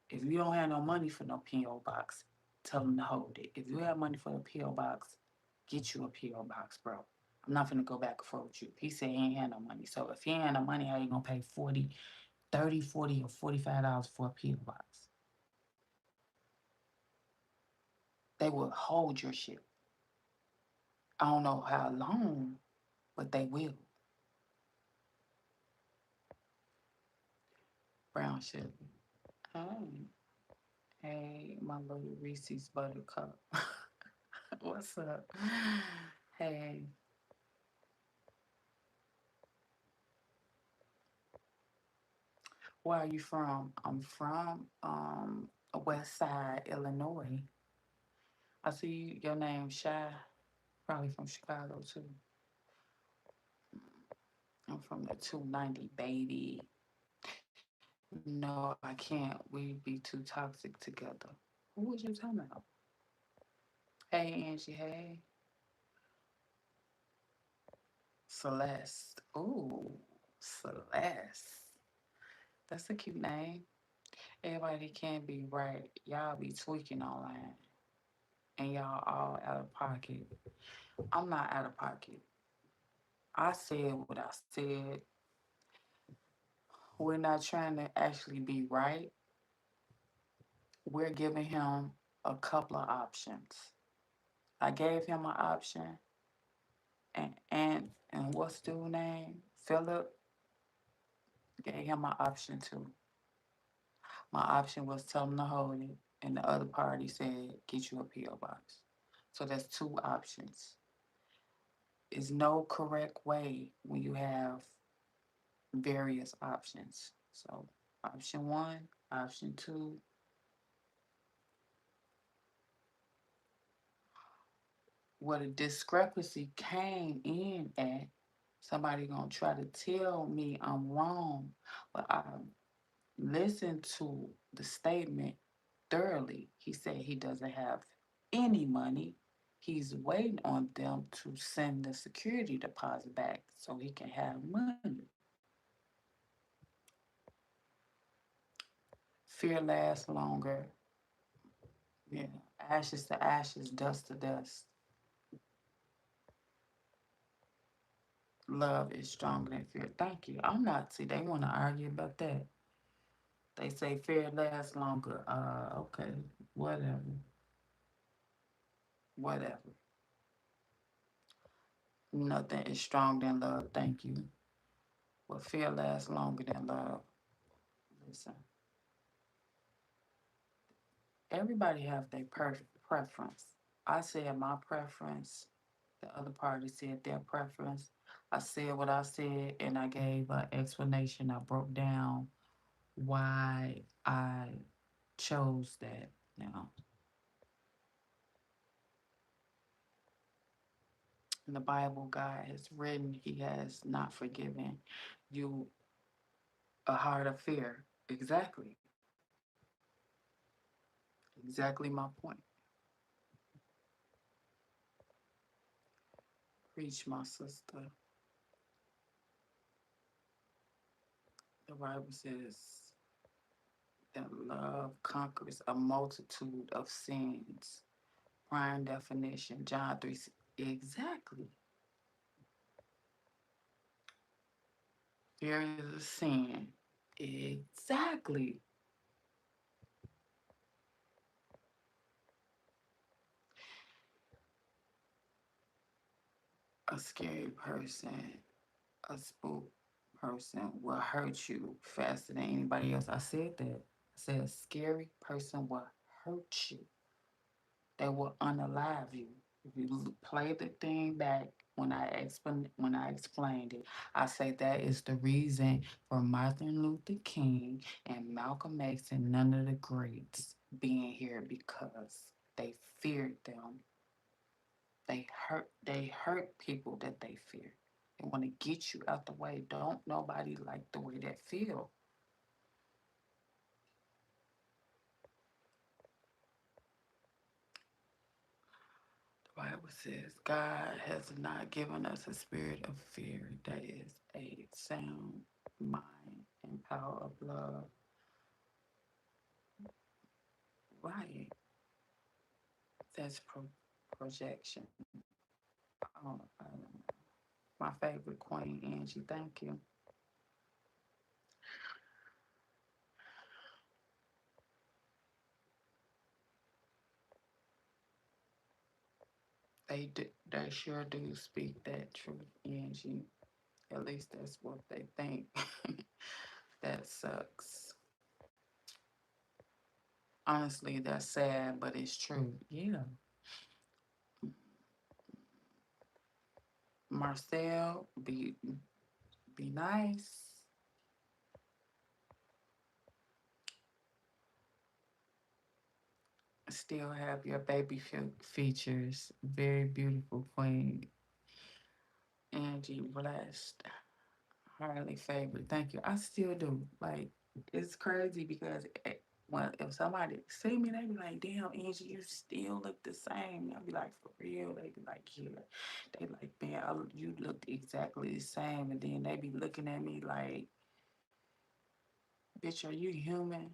If you don't have no money for no PO box, tell them to hold it. If you have money for a PO box, get you a PO box, bro. I'm not gonna go back and forth with you. He said he ain't had no money. So if he ain't had no money, how you gonna pay 40, 30, 40, or $45 for a PO box? They will hold your shit. I don't know how long, but they will. Brown sugar. Hey, hey, my little Reese's buttercup. What's up? Hey, where are you from? I'm from West Side, Illinois. I see your name Shy, probably from Chicago too. I'm from the 290 baby. No, I can't. We'd be too toxic together. Who was you talking about? Hey Angie, hey. Celeste. Ooh, Celeste. That's a cute name. Everybody can't be right. Y'all be tweaking online. And y'all all out of pocket. I'm not out of pocket. I said what I said. We're not trying to actually be right. We're giving him a couple of options. I gave him an option, and what's the name? Philip gave him an option too. My option was tell him to hold it, and the other party said get you a PO box. So that's two options. Is no correct way when you have various options. So option one, option two, where the discrepancy came in at, somebody gonna try to tell me I'm wrong, but I listened to the statement thoroughly. He said he doesn't have any money. He's waiting on them to send the security deposit back so he can have money. Fear lasts longer. Yeah, ashes to ashes, dust to dust. Love is stronger than fear. Thank you. I'm not. See, they want to argue about that. They say fear lasts longer. Okay, whatever, whatever. Nothing is stronger than love. Thank you. But fear lasts longer than love. Listen, everybody have their preference. I said my preference. The other party said their preference. I said what I said, and I gave an explanation. I broke down why I chose that. Now, in the Bible, God has written, He has not forgiven you a heart of fear. Exactly. Exactly my point. Preach, my sister. The Bible says that love conquers a multitude of sins. Prime definition, John 3. Exactly. Fear is a sin. Exactly. A scary person, a spook person will hurt you faster than anybody else. I said that. I said a scary person will hurt you. They will unalive you. If you play the thing back when I explained it, I say that is the reason for Martin Luther King and Malcolm X and none of the greats being here because they feared them. They hurt people that they fear. They want to get you out the way. Don't nobody like the way that feel. The Bible says God has not given us a spirit of fear. That is a sound mind and power of love. Right. That's projection. I don't know. My favorite queen, Angie. Thank you. They sure do speak that truth, Angie. At least that's what they think. That sucks. Honestly, that's sad, but it's true. Yeah. Marcel, be nice. Still have your baby features. Very beautiful queen. Angie blessed. Highly favored. Thank you. I still do. Like, it's crazy because when if somebody see me, they be like, "Damn, Angie, you still look the same." I'll be like, "For real?" They be like, "Yeah." They like, "Man, you look exactly the same." And then they be looking at me like, "Bitch, are you human?"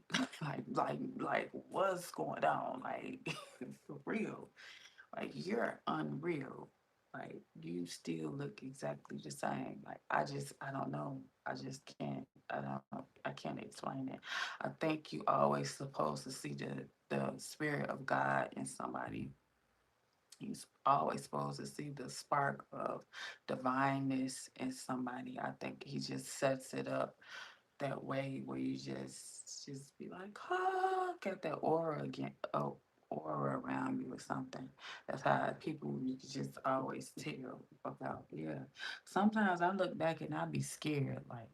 like, what's going on? Like, for real. Like, you're unreal. Like, you still look exactly the same. Like, I don't know. I just can't. I can't explain it. I think you always supposed to see the spirit of God in somebody. You're always supposed to see the spark of divineness in somebody. I think he just sets it up that way where you just be like, oh, get that aura again, oh, aura around you or something. That's how people you just always tell about. Yeah. Sometimes I look back and I be scared, like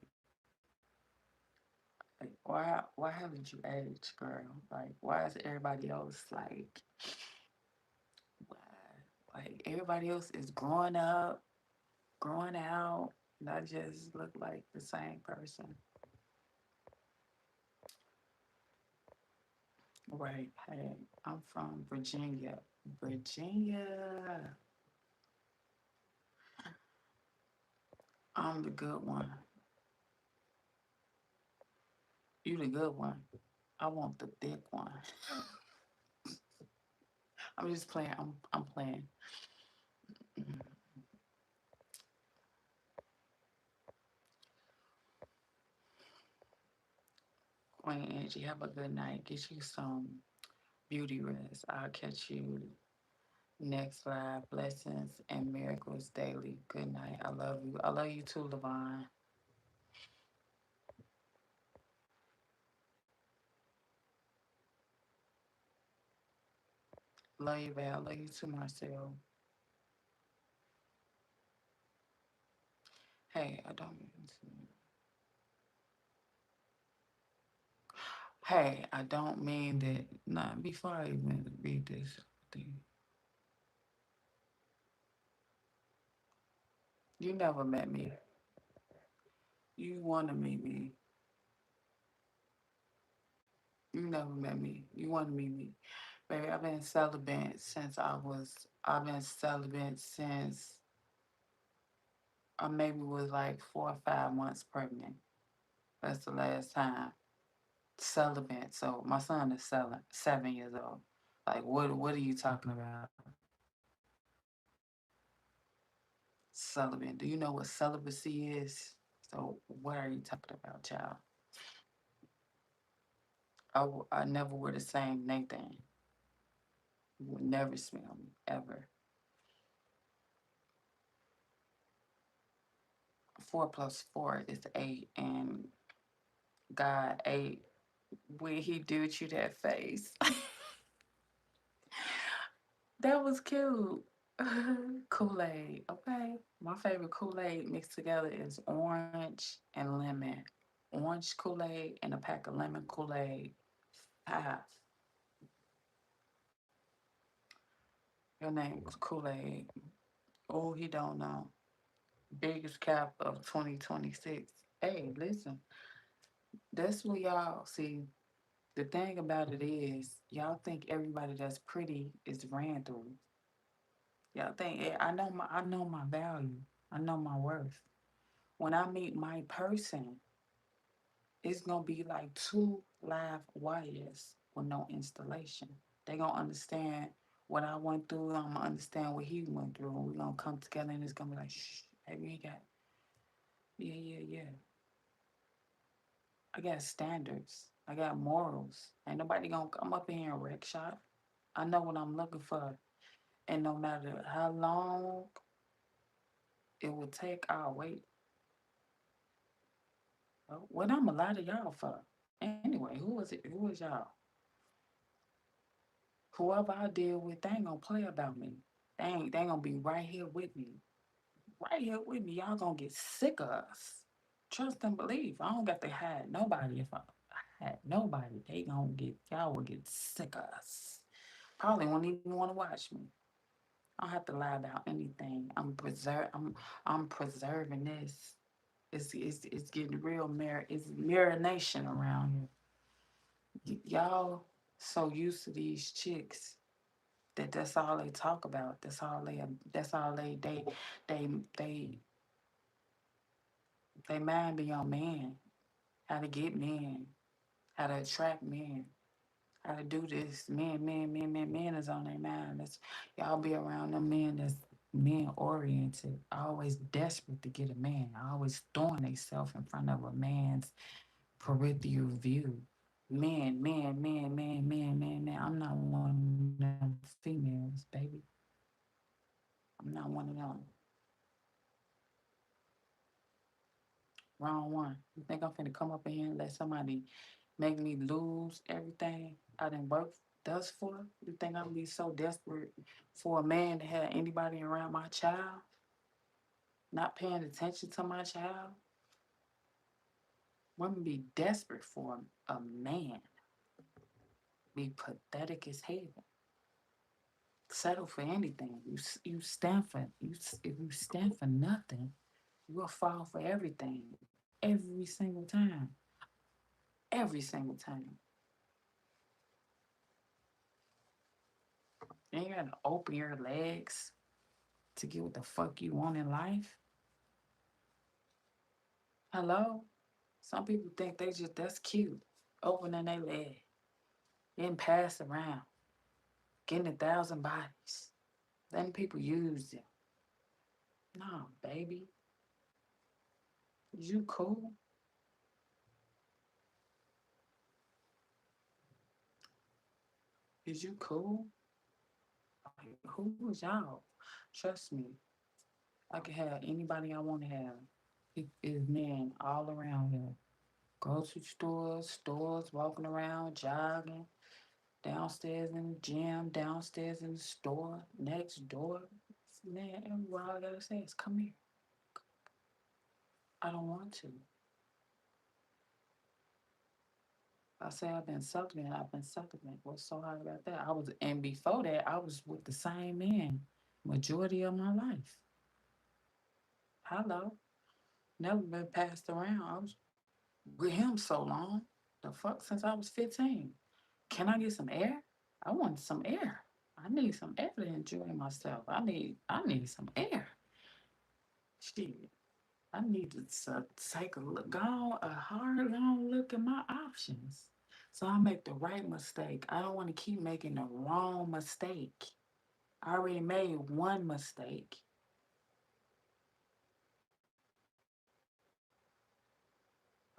why haven't you aged, girl? Like why is everybody else like why? Like everybody else is growing up, growing out, and I just look like the same person. Right. Hey, I'm from Virginia. Virginia. I'm the good one. You the good one. I want the thick one. I'm just playing. I'm playing. Mhm. Queen Angie, have a good night. Get you some beauty rest. I'll catch you next live. Blessings and miracles daily. Good night. I love you. I love you too, Levon. Love you, Val. Love you too, Marcel. Hey, I don't mean to. Hey, I don't mean that. Not before I even read this thing. You never met me. You want to meet me. You never met me. You want to meet me. Baby, I've been celibate since I maybe was like 4 or 5 months pregnant. That's the last time. Celibate. So my son is 7 years old. Like what are you talking about? Celibate. Do you know what celibacy is? So what are you talking about, child? I never wear the same Nathan. You would never smell me ever. 4 plus 4 is 8, and God 8. When he did you that face, that was cute. Kool Aid, okay. My favorite Kool Aid mixed together is orange and lemon. Orange Kool Aid and a pack of lemon Kool Aid. Ah, your name was Kool Aid. Oh, he don't know. Biggest cap of 2026. Hey, listen, that's what y'all see. The thing about it is, y'all think everybody that's pretty is ran through. Y'all think I know my value. I know my worth. When I meet my person, it's gonna be like two live wires with no installation. They gonna understand what I went through. I'm gonna understand what he went through, and we gonna come together, and it's gonna be like, shh, baby, you got, yeah, yeah, yeah. I got standards. I got morals. Ain't nobody gonna come up in here and wreck shop. I know what I'm looking for, and no matter how long it will take, I'll wait. What I'm a lot of y'all for? Anyway, who is it? Who is y'all? Whoever I deal with, they ain't gonna play about me. They ain't gonna be right here with me. Right here with me. Y'all gonna get sick of us. Trust and believe. I don't got to hide nobody. If I had nobody, y'all will get sick of us. Probably won't even want to watch me. I don't have to lie about anything. I'm preserving this. It's getting real it's marination around here. Y'all so used to these chicks that that's all they talk about. They they they mind be on men, how to get men, how to attract men, how to do this. Men is on their mind. That's y'all be around them men that's men oriented, always desperate to get a man, always throwing themselves in front of a man's peripheral view. Men. I'm not one of them females, baby. I'm not one of them. Wrong one. You think I'm finna come up in here and let somebody make me lose everything I didn't work thus for? You think I'm gonna be so desperate for a man to have anybody around my child, not paying attention to my child? Women be desperate for a man, be pathetic as hell, settle for anything. You stand for if you stand for nothing, you'll fall for everything every single time. Every single time. And you gotta open your legs to get what the fuck you want in life. Hello? Some people think that's cute. Opening their leg, getting passed around, getting 1,000 bodies. Letting people use them. No, baby. Is you cool? Is you cool? Like, who is y'all? Trust me. I can have anybody I want to have. It is men all around here. Grocery stores, walking around, jogging, downstairs in the gym, downstairs in the store, next door. Man, all I gotta say is come here. I don't want to. I say I've been supplement. What's so hard about that? And before that, I was with the same man majority of my life. Hello. Never been passed around. I was with him so long. The fuck since I was 15. Can I get some air? I want some air. I need some air to enjoy myself. I need some air. Shit. I need to take a look, a hard, long look at my options. So I make the right mistake. I don't want to keep making the wrong mistake. I already made one mistake.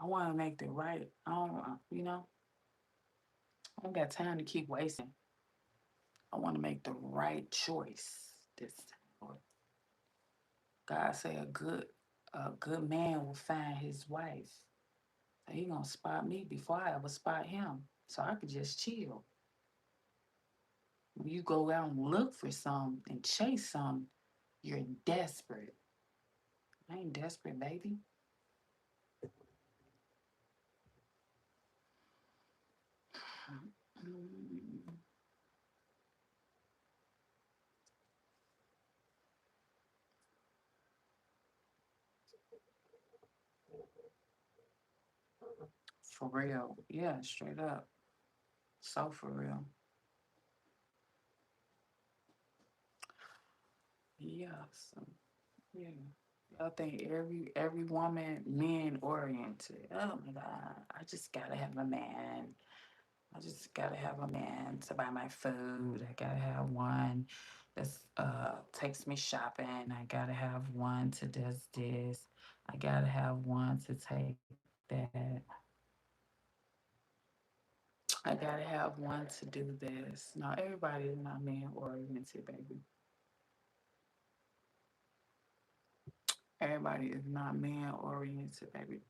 I want to make the right. I don't, I don't got time to keep wasting. I want to make the right choice this time. God say a good man will find his wife. So he gonna spot me before I ever spot him. So I could just chill. When you go out and look for some and chase some, you're desperate. I ain't desperate, baby. Mm, for real. Yeah, straight up. So for real. Yeah. So yeah. I think every woman men oriented. Oh my God. I just gotta have a man. I just gotta have a man to buy my food. I gotta have one that's takes me shopping. I gotta have one to does this. I gotta have one to take that. I gotta have one to do this. No, everybody is not man oriented, baby. Everybody is not man oriented, baby.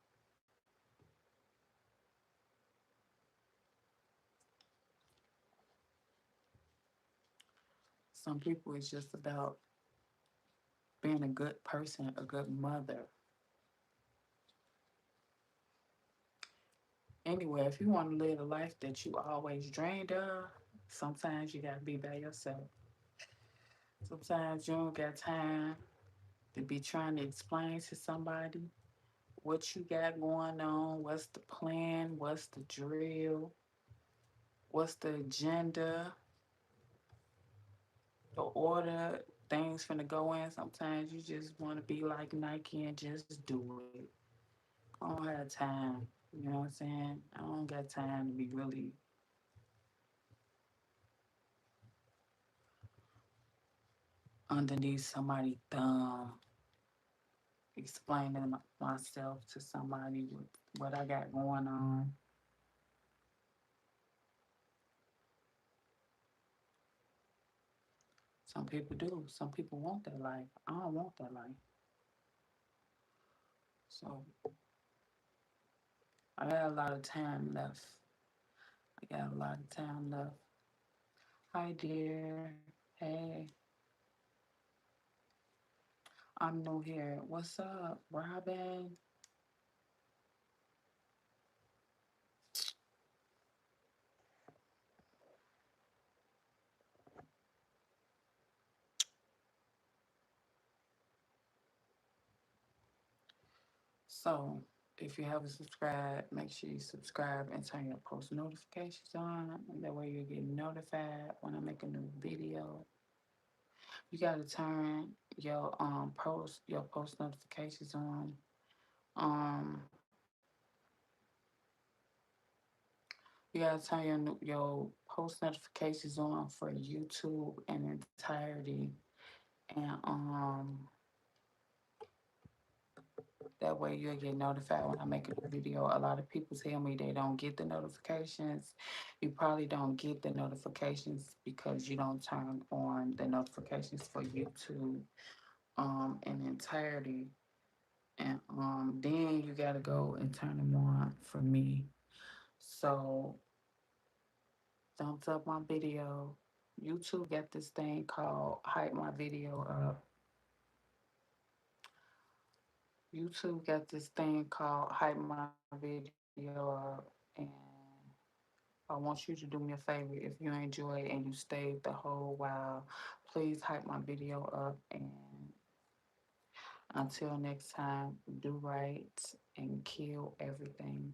Some people it's just about being a good person, a good mother. Anyway, if you want to live the life that you always dreamed of, sometimes you gotta be by yourself. Sometimes you don't got time to be trying to explain to somebody what you got going on, what's the plan, what's the drill, what's the agenda, the order things finna go in. Sometimes you just want to be like Nike and just do it. I don't have time. You know what I'm saying? I don't got time to be really underneath somebody's thumb, explaining myself to somebody with what I got going on. Some people do. Some people want that life. I don't want that life. So I got a lot of time left. I got a lot of time left. Hi, dear. Hey, I'm new here. What's up, Robin? So, if you haven't subscribed, make sure you subscribe and turn your post notifications on. That way, you'll get notified when I make a new video. You gotta turn your post notifications on. Um, you gotta turn your post notifications on for YouTube in entirety, and that way you'll get notified when I make a video. A lot of people tell me they don't get the notifications. You probably don't get the notifications because you don't turn on the notifications for YouTube in entirety. And then you gotta go and turn them on for me. So thumbs up my video. YouTube got this thing called hype my video up. YouTube got this thing called hype my video up, and I want you to do me a favor. If you enjoy and you stayed the whole while, please hype my video up. And until next time, do right and kill everything.